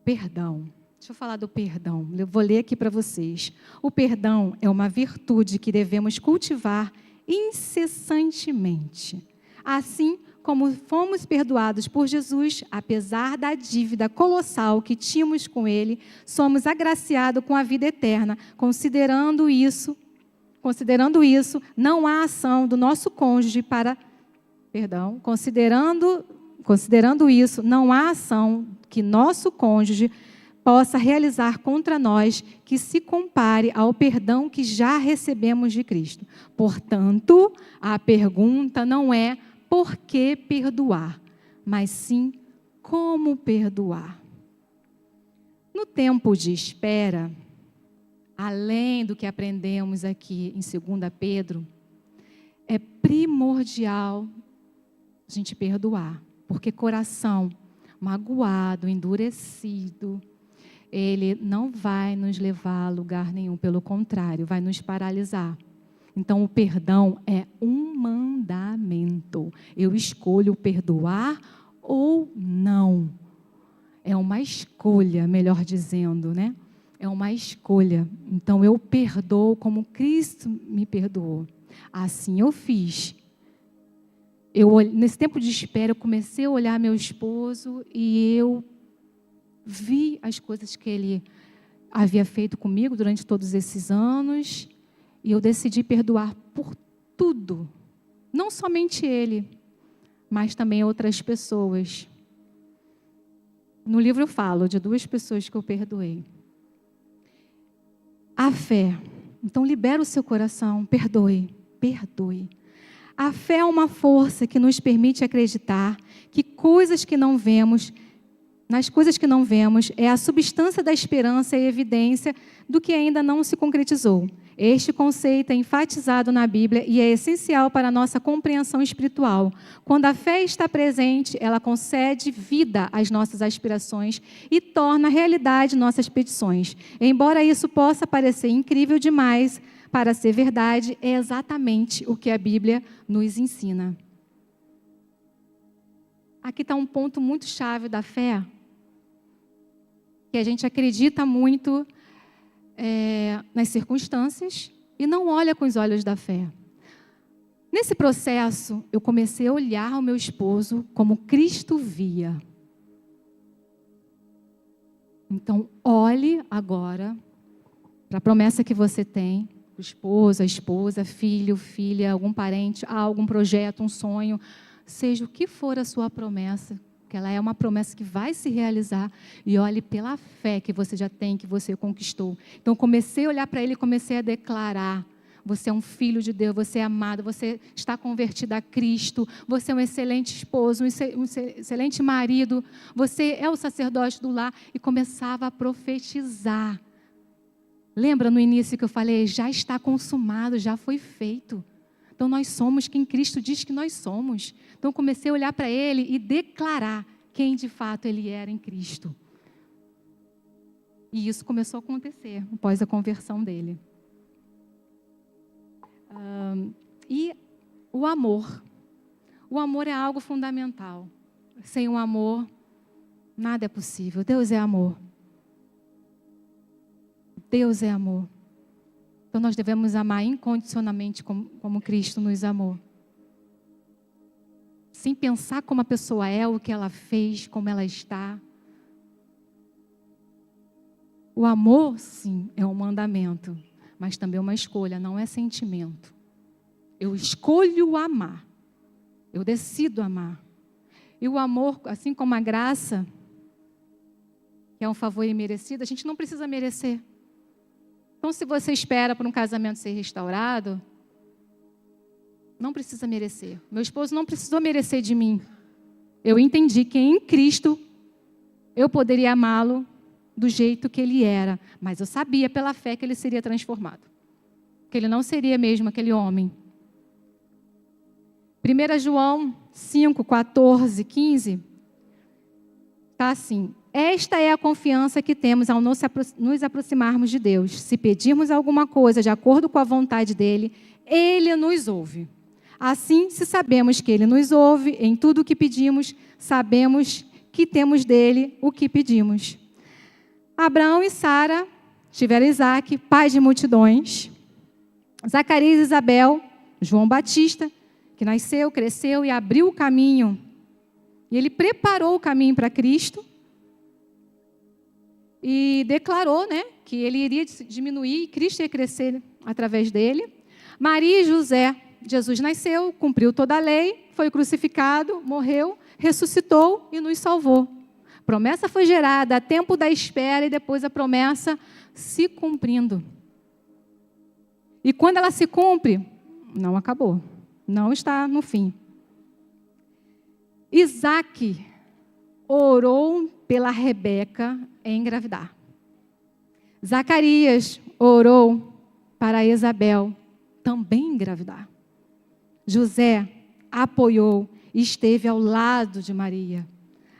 Perdão. Deixa eu falar do perdão. Eu vou ler aqui para vocês. O perdão é uma virtude que devemos cultivar incessantemente. Assim como fomos perdoados por Jesus, apesar da dívida colossal que tínhamos com Ele, somos agraciados com a vida eterna. Considerando isso, não há ação do nosso cônjuge para... Perdão. Considerando isso, não há ação que nosso cônjuge possa realizar contra nós que se compare ao perdão que já recebemos de Cristo. Portanto, a pergunta não é por que perdoar, mas sim como perdoar. No tempo de espera, além do que aprendemos aqui em 2 Pedro, é primordial a gente perdoar. Porque coração magoado, endurecido, ele não vai nos levar a lugar nenhum. Pelo contrário, vai nos paralisar. Então, o perdão é um mandamento. Eu escolho perdoar ou não. É uma escolha, melhor dizendo, né? É uma escolha. Então, eu perdoo como Cristo me perdoou. Assim eu fiz. Nesse tempo de espera, eu comecei a olhar meu esposo e eu vi as coisas que ele havia feito comigo durante todos esses anos. E eu decidi perdoar por tudo. Não somente ele, mas também outras pessoas. No livro eu falo de 2 pessoas que eu perdoei. A fé. Então, libera o seu coração. Perdoe. Perdoe. A fé é uma força que nos permite acreditar que nas coisas que não vemos, é a substância da esperança e evidência do que ainda não se concretizou. Este conceito é enfatizado na Bíblia e é essencial para a nossa compreensão espiritual. Quando a fé está presente, ela concede vida às nossas aspirações e torna realidade nossas petições. Embora isso possa parecer incrível demais para ser verdade, é exatamente o que a Bíblia nos ensina. Aqui está um ponto muito chave da fé, que a gente acredita muito nas circunstâncias e não olha com os olhos da fé. Nesse processo, eu comecei a olhar o meu esposo como Cristo via. Então, olhe agora para a promessa que você tem, o esposo, a esposa, filho, filha, algum parente, algum projeto, um sonho, seja o que for a sua promessa, que ela é uma promessa que vai se realizar, e olhe pela fé que você já tem, que você conquistou. Então, comecei a olhar para ele e comecei a declarar: você é um filho de Deus, você é amado, você está convertido a Cristo, você é um excelente esposo, um excelente marido, você é o sacerdote do lar, e começava a profetizar. Lembra no início que eu falei, já está consumado, já foi feito. Então, nós somos quem Cristo diz que nós somos. Então, comecei a olhar para ele e declarar quem de fato ele era em Cristo. E isso começou a acontecer após a conversão dele. E o amor. O amor é algo fundamental. Sem o amor, nada é possível. Deus é amor. Deus é amor. Então, nós devemos amar incondicionalmente como Cristo nos amou. Sem pensar como a pessoa é, o que ela fez, como ela está. O amor, sim, é um mandamento, mas também é uma escolha, não é sentimento. Eu escolho amar. Eu decido amar. E o amor, assim como a graça, que é um favor imerecido, a gente não precisa merecer. Então, se você espera por um casamento ser restaurado, não precisa merecer. Meu esposo não precisou merecer de mim. Eu entendi que em Cristo eu poderia amá-lo do jeito que ele era. Mas eu sabia pela fé que ele seria transformado. Que ele não seria mesmo aquele homem. 1 João 5, 14, 15, está assim: esta é a confiança que temos ao nos aproximarmos de Deus. Se pedirmos alguma coisa de acordo com a vontade dele, ele nos ouve. Assim, se sabemos que ele nos ouve em tudo o que pedimos, sabemos que temos dele o que pedimos. Abraão e Sara tiveram Isaque, pai de multidões. Zacarias e Isabel, João Batista, que nasceu, cresceu e abriu o caminho. E ele preparou o caminho para Cristo. E declarou, que ele iria diminuir e Cristo ia crescer através dele. Maria e José, Jesus nasceu, cumpriu toda a lei, foi crucificado, morreu, ressuscitou e nos salvou. A promessa foi gerada a tempo da espera e depois a promessa se cumprindo. E quando ela se cumpre, não acabou, não está no fim. Isaque orou pela Rebeca engravidar. Zacarias orou para Isabel também engravidar. José apoiou e esteve ao lado de Maria.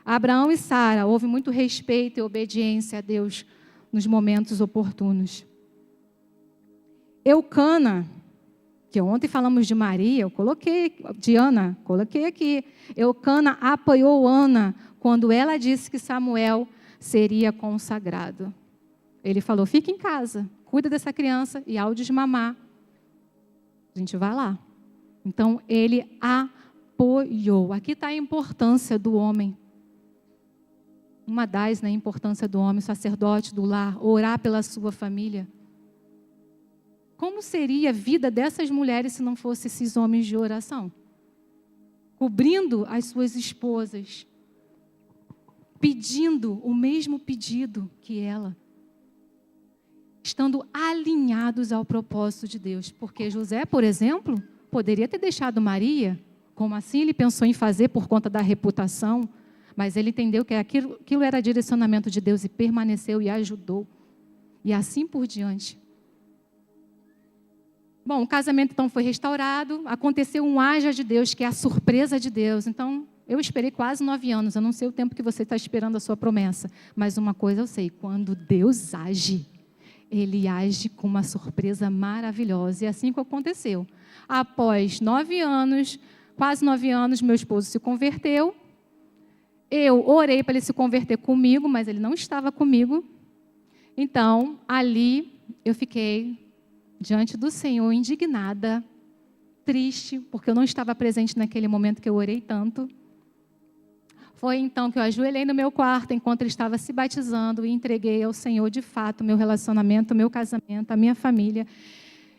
Abraão e Sara, houve muito respeito e obediência a Deus nos momentos oportunos. Eucana, que ontem falamos de Maria, de Ana, coloquei aqui. Eucana apoiou Ana quando ela disse que Samuel seria consagrado. Ele falou, fica em casa, cuida dessa criança e ao desmamar, a gente vai lá. Então, ele apoiou. Aqui está a importância do homem. Uma das, né, importância do homem, sacerdote do lar, orar pela sua família. Como seria a vida dessas mulheres se não fossem esses homens de oração? Cobrindo as suas esposas, pedindo o mesmo pedido que ela, estando alinhados ao propósito de Deus. Porque José, por exemplo, poderia ter deixado Maria, como assim ele pensou em fazer por conta da reputação, mas ele entendeu que aquilo era direcionamento de Deus e permaneceu e ajudou. E assim por diante. Bom, o casamento então foi restaurado, aconteceu um haja de Deus, que é a surpresa de Deus. Então, eu esperei quase 9 anos, eu não sei o tempo que você está esperando a sua promessa, mas uma coisa eu sei, quando Deus age, Ele age com uma surpresa maravilhosa. E assim que aconteceu. Após 9 anos, quase 9 anos, meu esposo se converteu. Eu orei para ele se converter comigo, mas ele não estava comigo. Então, ali, eu fiquei diante do Senhor, indignada, triste, porque eu não estava presente naquele momento que eu orei tanto. Foi então que eu ajoelhei no meu quarto, enquanto ele estava se batizando, e entreguei ao Senhor, de fato, o meu relacionamento, o meu casamento, a minha família.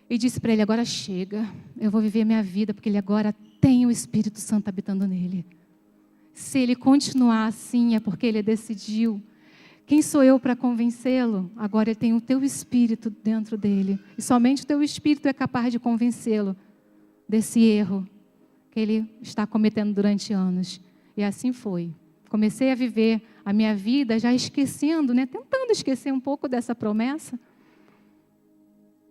E disse para ele, agora chega, eu vou viver a minha vida, porque ele agora tem o Espírito Santo habitando nele. Se ele continuar assim, é porque ele decidiu. Quem sou eu para convencê-lo? Agora ele tem o teu Espírito dentro dele. E somente o teu Espírito é capaz de convencê-lo desse erro que ele está cometendo durante anos. E assim foi. Comecei a viver a minha vida já esquecendo, né? Tentando esquecer um pouco dessa promessa.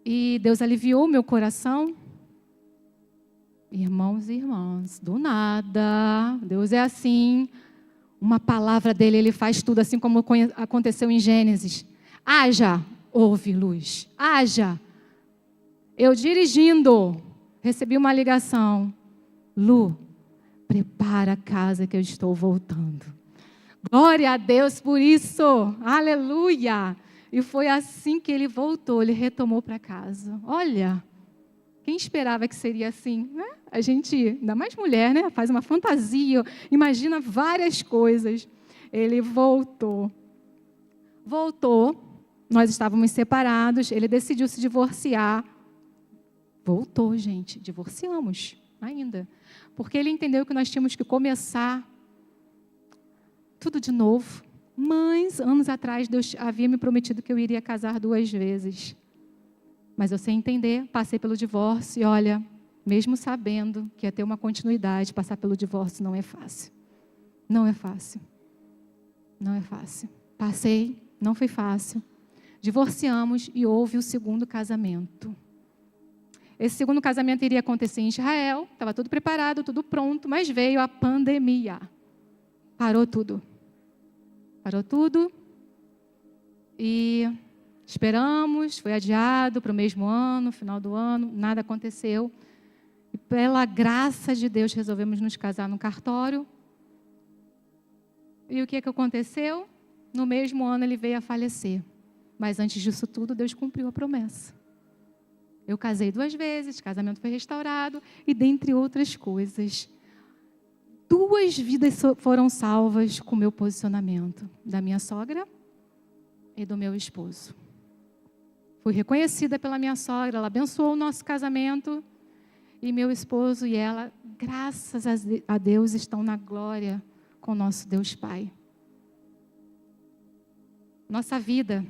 E Deus aliviou o meu coração. Irmãos e irmãs, do nada, Deus é assim, uma palavra dele, ele faz tudo, assim como aconteceu em Gênesis. Haja, houve luz. Haja. Eu dirigindo, recebi uma ligação. Lu, prepara a casa que eu estou voltando. Glória a Deus por isso. Aleluia. E foi assim que ele voltou, ele retomou para casa. Olha, quem esperava que seria assim, né? A gente, ainda mais mulher, né? Faz uma fantasia, imagina várias coisas. Ele voltou. Voltou, nós estávamos separados, ele decidiu se divorciar. Voltou, gente, divorciamos ainda. Porque ele entendeu que nós tínhamos que começar tudo de novo. Mas, anos atrás, Deus havia me prometido que eu iria casar 2 vezes. Mas eu sem entender, passei pelo divórcio e olha, mesmo sabendo que ia ter uma continuidade, passar pelo divórcio não é fácil. Não é fácil. Não é fácil. Passei, não foi fácil. Divorciamos e houve o segundo casamento. Esse segundo casamento iria acontecer em Israel, estava tudo preparado, tudo pronto, mas veio a pandemia. Parou tudo. Parou tudo e esperamos, foi adiado para o mesmo ano, final do ano, nada aconteceu. E pela graça de Deus resolvemos nos casar no cartório. E o que aconteceu? No mesmo ano ele veio a falecer. Mas antes disso tudo, Deus cumpriu a promessa. Eu casei 2 vezes, o casamento foi restaurado e dentre outras coisas. 2 vidas foram salvas com o meu posicionamento, da minha sogra e do meu esposo. Fui reconhecida pela minha sogra, ela abençoou o nosso casamento e meu esposo e ela, graças a Deus, estão na glória com o nosso Deus Pai. Nossa vida,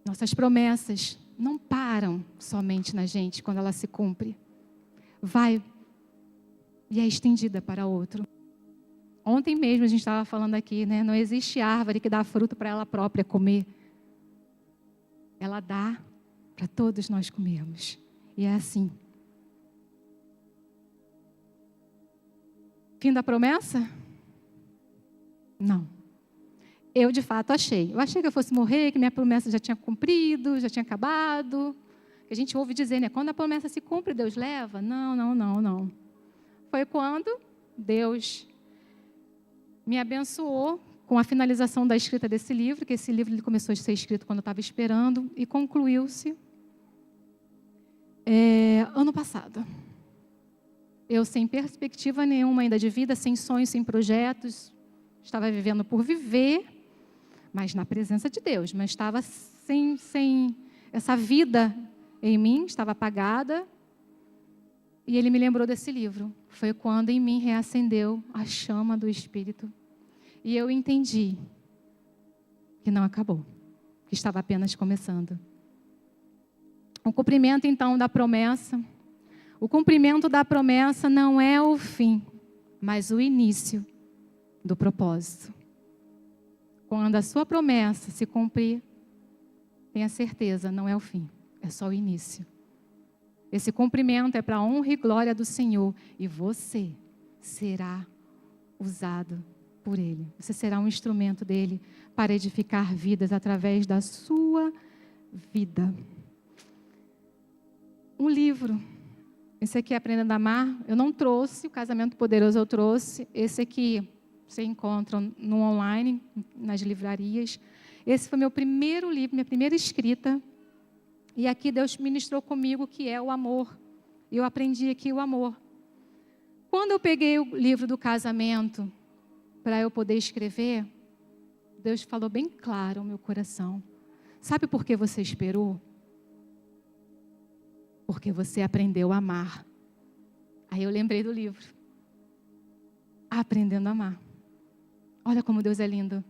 nossas promessas não param somente na gente quando ela se cumpre. Vai e é estendida para outro. Ontem mesmo a gente estava falando aqui, né? Não existe árvore que dá fruto para ela própria comer. Ela dá para todos nós comermos. E é assim. Fim da promessa? Não. Eu, de fato, achei. Eu achei que eu fosse morrer, que minha promessa já tinha cumprido, já tinha acabado. Que a gente ouve dizer, né? Quando a promessa se cumpre, Deus leva. Não. Foi quando Deus me abençoou com a finalização da escrita desse livro, que esse livro ele começou a ser escrito quando eu estava esperando, e concluiu-se ano passado. Eu, sem perspectiva nenhuma ainda de vida, sem sonhos, sem projetos, estava vivendo por viver, mas na presença de Deus, mas estava sem essa vida em mim, estava apagada, e Ele me lembrou desse livro. Foi quando em mim reacendeu a chama do Espírito, e eu entendi que não acabou, que estava apenas começando. O cumprimento, então, da promessa. O cumprimento da promessa não é o fim, mas o início do propósito. Quando a sua promessa se cumprir, tenha certeza, não é o fim, é só o início. Esse cumprimento é para a honra e glória do Senhor, e você será usado por Ele. Você será um instrumento dEle para edificar vidas através da sua vida. Um livro. Esse aqui é Aprendendo a Amar. Eu não trouxe, o Casamento Poderoso eu trouxe. Esse aqui você encontra no online, nas livrarias. Esse foi meu primeiro livro, minha primeira escrita. E aqui Deus ministrou comigo que é o amor. E eu aprendi aqui o amor. Quando eu peguei o livro do casamento para eu poder escrever, Deus falou bem claro ao meu coração. Sabe por que você esperou? Porque você aprendeu a amar. Aí eu lembrei do livro. Aprendendo a amar. Olha como Deus é lindo.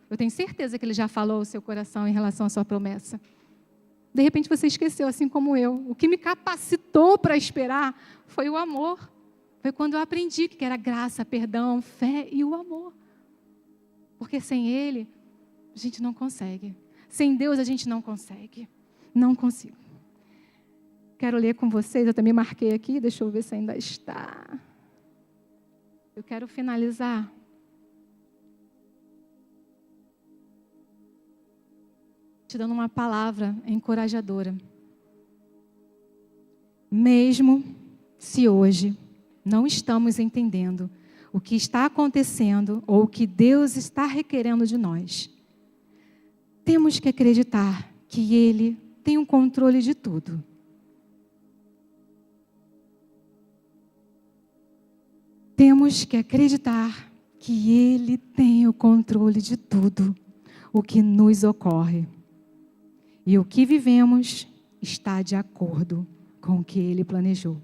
Eu tenho certeza que Ele já falou ao seu coração em relação à sua promessa. De repente você esqueceu, assim como eu. O que me capacitou para esperar foi o amor. Foi quando eu aprendi que era graça, perdão, fé e o amor. Porque sem Ele, a gente não consegue. Sem Deus, a gente não consegue. Não consigo. Quero ler com vocês, eu também marquei aqui, deixa eu ver se ainda está. Eu quero finalizar te dando uma palavra encorajadora. Mesmo se hoje não estamos entendendo o que está acontecendo ou o que Deus está requerendo de nós, temos que acreditar que Ele tem o controle de tudo. Temos que acreditar que Ele tem o controle de tudo o que nos ocorre. E o que vivemos está de acordo com o que Ele planejou.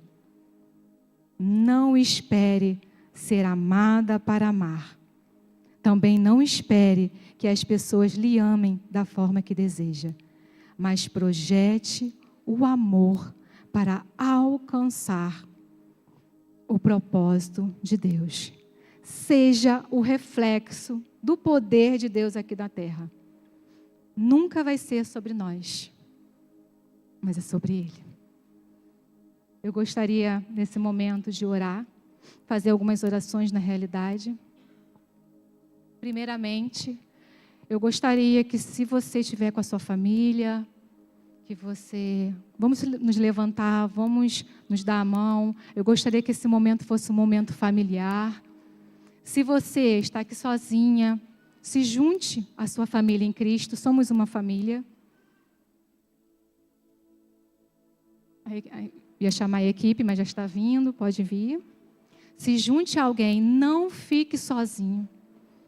Não espere ser amada para amar. Também não espere que as pessoas lhe amem da forma que deseja. Mas projete o amor para alcançar o propósito de Deus. Seja o reflexo do poder de Deus aqui na terra. Nunca vai ser sobre nós, mas é sobre Ele. Eu gostaria, nesse momento, de orar, fazer algumas orações na realidade. Primeiramente, eu gostaria que, se você estiver com a sua família, vamos nos levantar, vamos nos dar a mão. Eu gostaria que esse momento fosse um momento familiar. Se você está aqui sozinha, se junte à sua família em Cristo. Somos uma família. Ia chamar a equipe, mas já está vindo, pode vir. Se junte a alguém, não fique sozinho.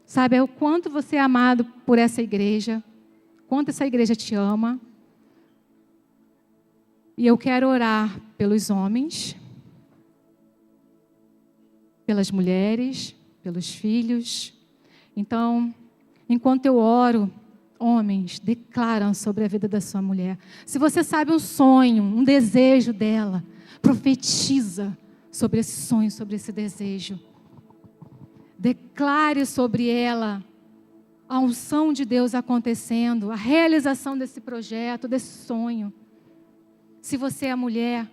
Sabe o quanto você é amado por essa igreja, quanto essa igreja te ama. E eu quero orar pelos homens, pelas mulheres, pelos filhos. Então, enquanto eu oro, homens declaram sobre a vida da sua mulher. Se você sabe um sonho, um desejo dela, profetiza sobre esse sonho, sobre esse desejo. Declare sobre ela a unção de Deus acontecendo, a realização desse projeto, desse sonho. Se você é mulher,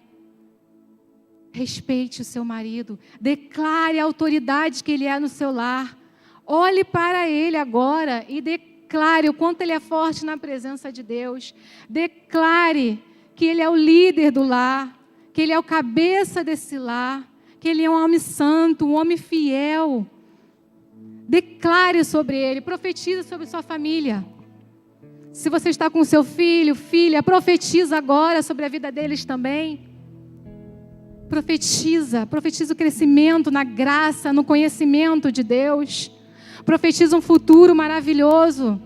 Respeite o seu marido. Declare a autoridade que ele é no seu lar. Olhe para ele agora e declare o quanto ele é forte na presença de Deus. Declare que ele é o líder do lar, que ele é o cabeça desse lar, que ele é um homem santo, um homem fiel. Declare sobre ele, profetiza sobre sua família. Se você está com seu filho, filha, profetiza agora sobre a vida deles também. Profetiza o crescimento na graça, no conhecimento de Deus. Profetiza um futuro maravilhoso.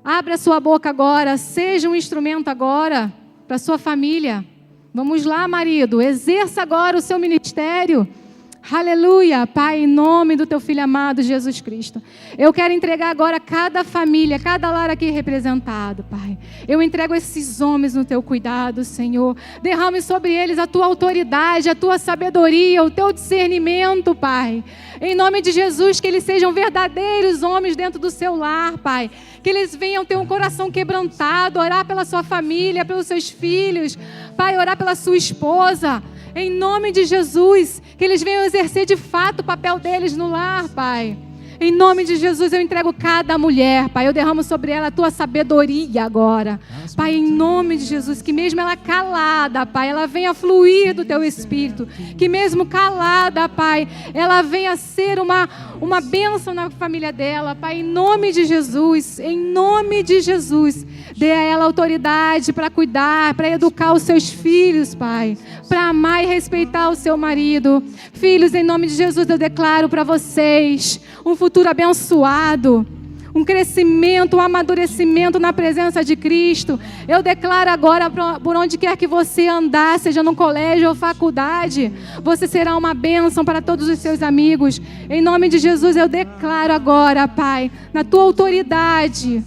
Abra sua boca agora, seja um instrumento agora para sua família. Vamos lá, marido, exerça agora o seu ministério. Aleluia, Pai, em nome do teu Filho amado, Jesus Cristo. Eu quero entregar agora cada família, cada lar aqui representado, Pai. Eu entrego esses homens no teu cuidado, Senhor. Derrame sobre eles a tua autoridade, a tua sabedoria, o teu discernimento, Pai. Em nome de Jesus, que eles sejam verdadeiros homens dentro do seu lar, Pai. Que eles venham ter um coração quebrantado, orar pela sua família, pelos seus filhos, Pai, orar pela sua esposa. Em nome de Jesus, que eles venham exercer de fato o papel deles no lar, Pai. Em nome de Jesus, eu entrego cada mulher, Pai. Eu derramo sobre ela a tua sabedoria agora. Pai, em nome de Jesus, que mesmo ela calada, Pai, ela venha fluir do teu Espírito. Que mesmo calada, Pai, ela venha ser uma bênção na família dela, Pai. Em nome de Jesus, dê a ela autoridade para cuidar, para educar os seus filhos, Pai. Para amar e respeitar o seu marido. Filhos, em nome de Jesus, eu declaro para vocês um futuro abençoado, um crescimento, um amadurecimento na presença de Cristo. Eu declaro agora, por onde quer que você andar, seja no colégio ou faculdade, você será uma bênção para todos os seus amigos. Em nome de Jesus, eu declaro agora, Pai, na tua autoridade,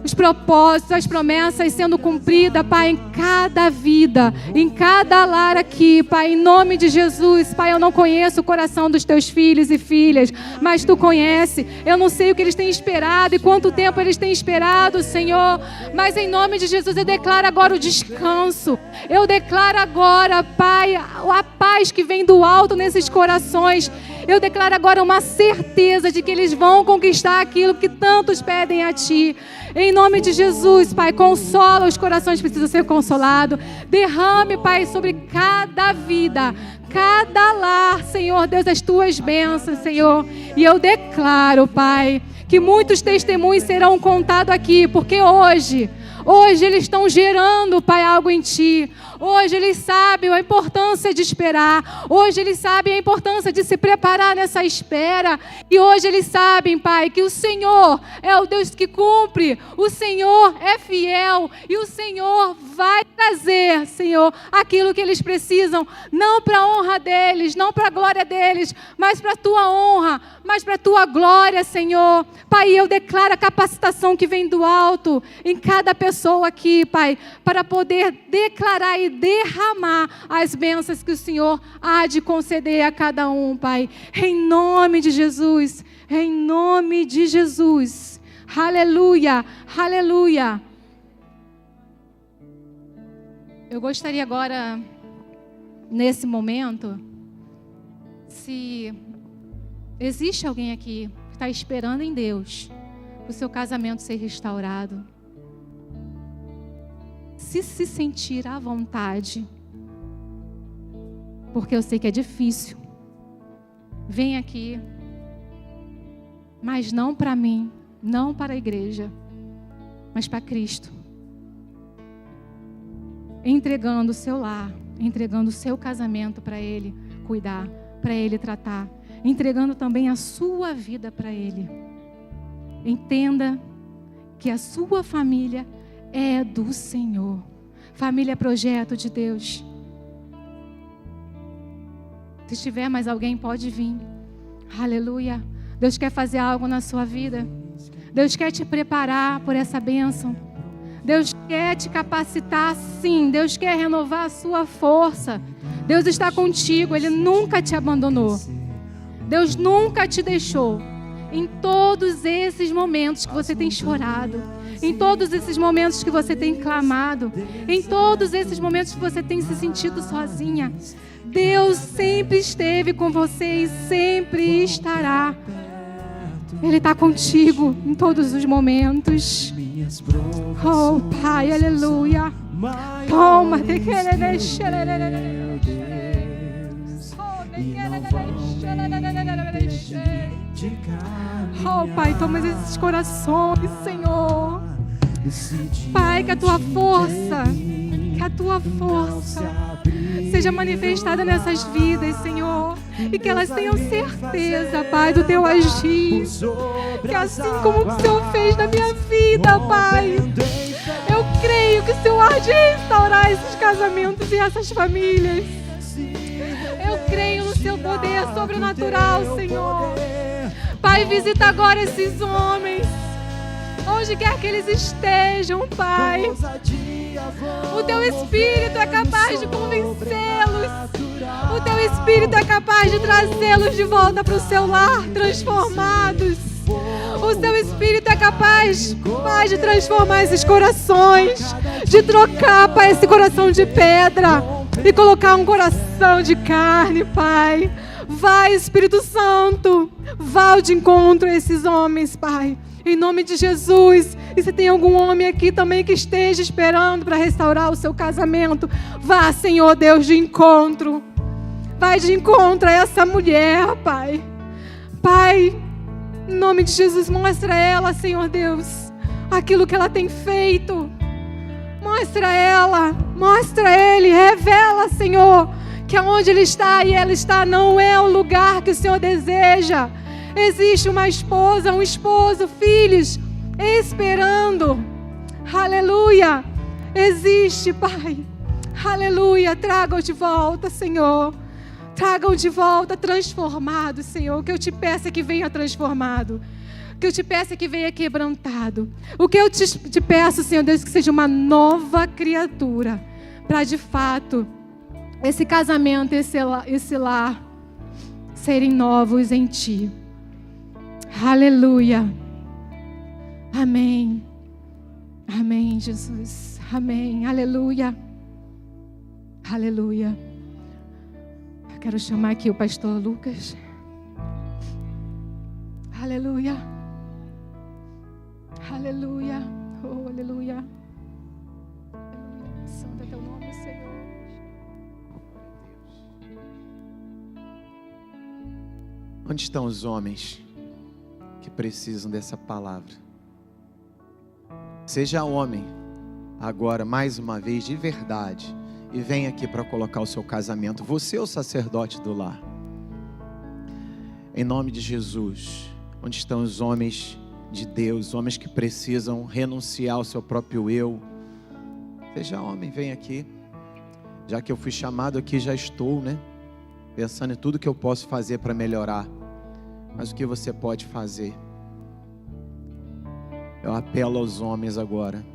os propósitos, as promessas sendo cumpridas, Pai, em cada vida, em cada lar aqui, Pai, em nome de Jesus. Pai, eu não conheço o coração dos teus filhos e filhas, mas tu conhece. Eu não sei o que eles têm esperado e quanto tempo eles têm esperado, Senhor, mas em nome de Jesus eu declaro agora o descanso. Eu declaro agora, Pai, a paz que vem do alto nesses corações. Eu declaro agora uma certeza de que eles vão conquistar aquilo que tantos pedem a Ti. Em nome de Jesus, Pai, consola os corações que precisam ser consolados. Derrame, Pai, sobre cada vida, cada lar, Senhor Deus, as Tuas bênçãos, Senhor. E eu declaro, Pai, que muitos testemunhos serão contados aqui, porque hoje eles estão gerando, Pai, algo em Ti. Hoje eles sabem a importância de esperar. Hoje eles sabem a importância de se preparar nessa espera. E hoje eles sabem, Pai, que o Senhor é o Deus que cumpre. O Senhor é fiel. E o Senhor vai trazer, Senhor, aquilo que eles precisam. Não para a honra deles, não para a glória deles, mas para a Tua honra, mas para a Tua glória, Senhor. Pai, eu declaro a capacitação que vem do alto em cada pessoa aqui, Pai, para poder declarar e derramar as bênçãos que o Senhor há de conceder a cada um, Pai. Em nome de Jesus, em nome de Jesus. Aleluia, aleluia. Eu gostaria agora, nesse momento, se existe alguém aqui que está esperando em Deus para o seu casamento ser restaurado, se sentir à vontade, porque eu sei que é difícil, vem aqui, mas não para mim, não para a igreja, mas para Cristo, entregando o seu lar, entregando o seu casamento para Ele cuidar, para Ele tratar, entregando também a sua vida para Ele. Entenda que a sua família é do Senhor. Família é projeto de Deus. Se tiver mais alguém, pode vir. Aleluia. Deus quer fazer algo na sua vida. Deus quer te preparar por essa bênção. Deus quer te capacitar, sim. Deus quer renovar a sua força. Deus está contigo. Ele nunca te abandonou. Deus nunca te deixou. Em todos esses momentos que você tem chorado, Em todos esses momentos que você tem clamado, em todos esses momentos que você tem se sentido sozinha, Deus sempre esteve com você e sempre estará. Ele está contigo em todos os momentos. Oh, Pai, aleluia. Toma, te quero deixar. Oh, Pai, toma esses corações, Senhor. Pai, que a tua força seja manifestada nessas vidas, Senhor. E que elas tenham certeza, Pai, do teu agir. Que assim como o Senhor fez na minha vida, Pai, eu creio que o Senhor há de restaurar esses casamentos e essas famílias. Eu creio no seu poder sobrenatural, Senhor. Pai, visita agora esses homens, onde quer que eles estejam, Pai. O teu Espírito é capaz de convencê-los. O teu Espírito é capaz de trazê-los de volta para o seu lar, transformados. O seu Espírito é capaz, Pai, de transformar esses corações, de trocar, Pai, esse coração de pedra e colocar um coração de carne, Pai. Vai, Espírito Santo, vá de encontro a esses homens, Pai, em nome de Jesus. E se tem algum homem aqui também que esteja esperando para restaurar o seu casamento, vá, Senhor Deus, de encontro. Vai de encontro a essa mulher, Pai. Pai, em nome de Jesus, mostra a ela, Senhor Deus, aquilo que ela tem feito. Mostra a ela, mostra a ele, revela, Senhor, que aonde ele está e ela está não é o lugar que o Senhor deseja. Existe uma esposa, um esposo, filhos esperando. Aleluia. Existe, Pai. Aleluia. Traga-o de volta, Senhor. Traga-o de volta transformado, Senhor. O que eu te peço é que venha transformado. O que eu te peço é que venha quebrantado. O que eu te peço, Senhor Deus, que seja uma nova criatura. Para de fato esse casamento, esse lar serem novos em Ti. Aleluia. Amém. Amém, Jesus. Amém. Aleluia. Aleluia. Eu quero chamar aqui o pastor Lucas. Aleluia. Aleluia. Oh, aleluia. Santo é teu nome, Senhor. Onde estão os homens que precisam dessa palavra? Seja homem agora, mais uma vez, de verdade, e vem aqui para colocar o seu casamento. Você é o sacerdote do lar. Em nome de Jesus. Onde estão os homens de Deus, homens que precisam renunciar ao seu próprio eu? Seja homem, vem aqui. Já que eu fui chamado aqui, já estou, pensando em tudo que eu posso fazer para melhorar. Mas o que você pode fazer? Eu apelo aos homens agora,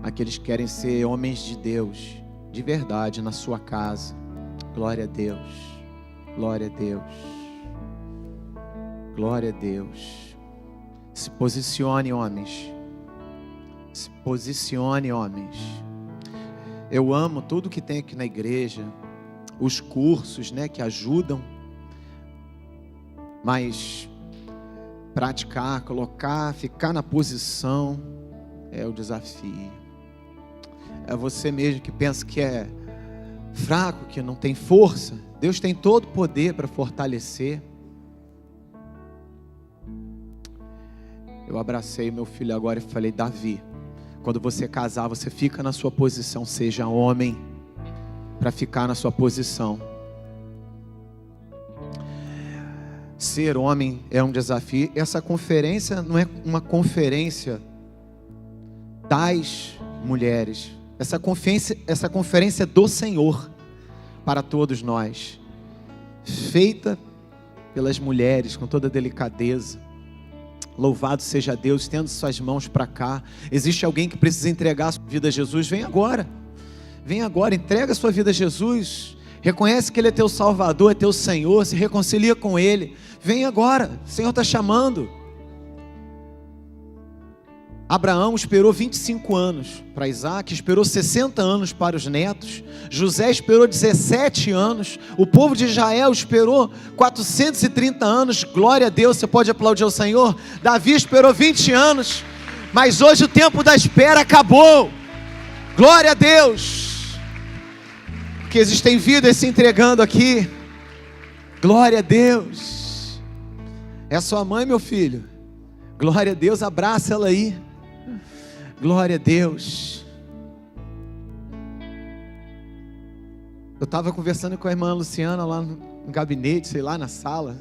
aqueles que querem ser homens de Deus, de verdade, na sua casa. Glória a Deus, glória a Deus, glória a Deus. Se posicione, homens. Se posicione, homens. Eu amo tudo que tem aqui na igreja, os cursos, que ajudam. Mas praticar, colocar, ficar na posição é o desafio. É você mesmo que pensa que é fraco, que não tem força. Deus tem todo o poder para fortalecer. Eu abracei meu filho agora e falei: Davi, quando você casar, você fica na sua posição. Seja homem para ficar na sua posição. Ser homem é um desafio. Essa conferência não é uma conferência das mulheres. Essa conferência é do Senhor para todos nós, feita pelas mulheres com toda delicadeza. Louvado seja Deus, estenda suas mãos para cá. Existe alguém que precisa entregar a sua vida a Jesus? Vem agora, entrega a sua vida a Jesus. Reconhece que Ele é teu Salvador, é teu Senhor, se reconcilia com Ele. Vem agora, o Senhor está chamando. Abraão esperou 25 anos para Isaac, esperou 60 anos para os netos, José esperou 17 anos, o povo de Israel esperou 430 anos, glória a Deus, você pode aplaudir ao Senhor. Davi esperou 20 anos, mas hoje o tempo da espera acabou, glória a Deus, porque existem vidas se entregando aqui, glória a Deus. É sua mãe, meu filho, glória a Deus, abraça ela aí. Glória a Deus. Eu estava conversando com a irmã Luciana lá no gabinete, sei lá, na sala.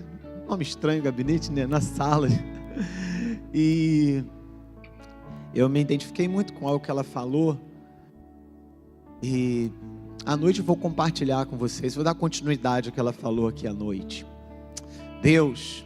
Nome estranho, gabinete, né? Na sala. E eu me identifiquei muito com algo que ela falou. E à noite eu vou compartilhar com vocês, vou dar continuidade ao que ela falou aqui à noite. Deus,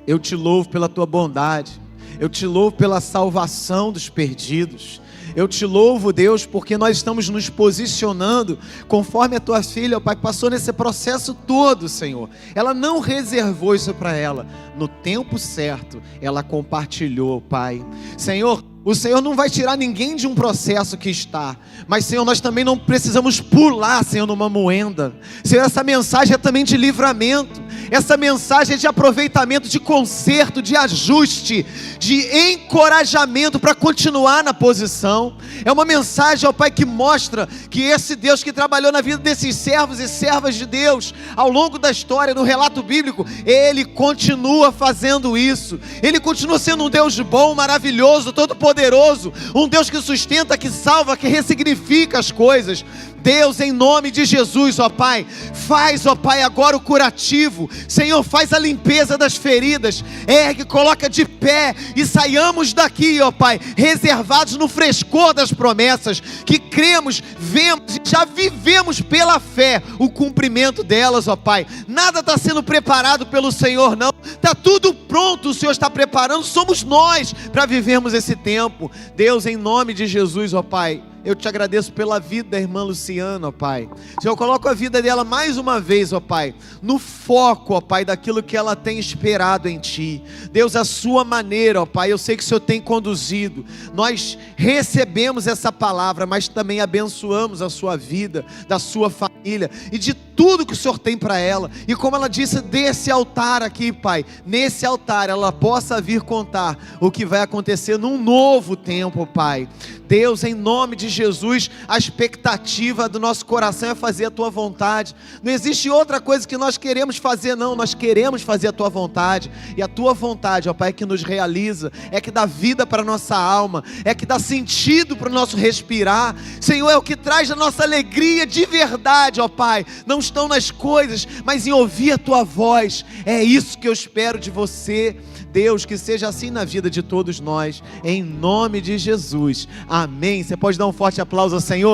eu te louvo pela tua bondade. Eu te louvo pela salvação dos perdidos. Eu te louvo, Deus, porque nós estamos nos posicionando conforme a tua filha, ó Pai, passou nesse processo todo, Senhor. Ela não reservou isso para ela. No tempo certo, ela compartilhou, Pai. Senhor, o Senhor não vai tirar ninguém de um processo que está, mas, Senhor, nós também não precisamos pular, Senhor, numa moenda. Senhor, essa mensagem é também de livramento. Essa mensagem é de aproveitamento, de conserto, de ajuste, de encorajamento para continuar na posição. É uma mensagem, ó Pai, que mostra que esse Deus que trabalhou na vida desses servos e servas de Deus, ao longo da história, no relato bíblico, Ele continua fazendo isso. Ele continua sendo um Deus bom, maravilhoso, todo-poderoso, um Deus que sustenta, que salva, que ressignifica as coisas. Deus, em nome de Jesus, ó Pai, faz, ó Pai, agora o curativo. Senhor, faz a limpeza das feridas, ergue, coloca de pé e saiamos daqui, ó Pai, reservados no frescor das promessas, que cremos, vemos e já vivemos pela fé o cumprimento delas, ó Pai. Nada está sendo preparado pelo Senhor, não, está tudo pronto, o Senhor está preparando, somos nós para vivermos esse tempo. Deus, em nome de Jesus, ó Pai, eu te agradeço pela vida da irmã Luciana, ó Pai. Senhor, eu coloco a vida dela mais uma vez, ó Pai, no foco, ó Pai, daquilo que ela tem esperado em Ti. Deus, a sua maneira, ó Pai, eu sei que o Senhor tem conduzido. Nós recebemos essa palavra, mas também abençoamos a sua vida, da sua família e de tudo que o Senhor tem para ela. E como ela disse, desse altar aqui, Pai, nesse altar ela possa vir contar o que vai acontecer num novo tempo, Pai. Deus, em nome de Jesus, a expectativa do nosso coração é fazer a Tua vontade. Não existe outra coisa que nós queremos fazer, não. Nós queremos fazer a Tua vontade. E a Tua vontade, ó Pai, é que nos realiza, é que dá vida para a nossa alma, é que dá sentido para o nosso respirar. Senhor, é o que traz a nossa alegria de verdade, ó Pai. Não estão nas coisas, mas em ouvir a Tua voz. É isso que eu espero de você. Deus, que seja assim na vida de todos nós, em nome de Jesus, amém. Você pode dar um forte aplauso ao Senhor?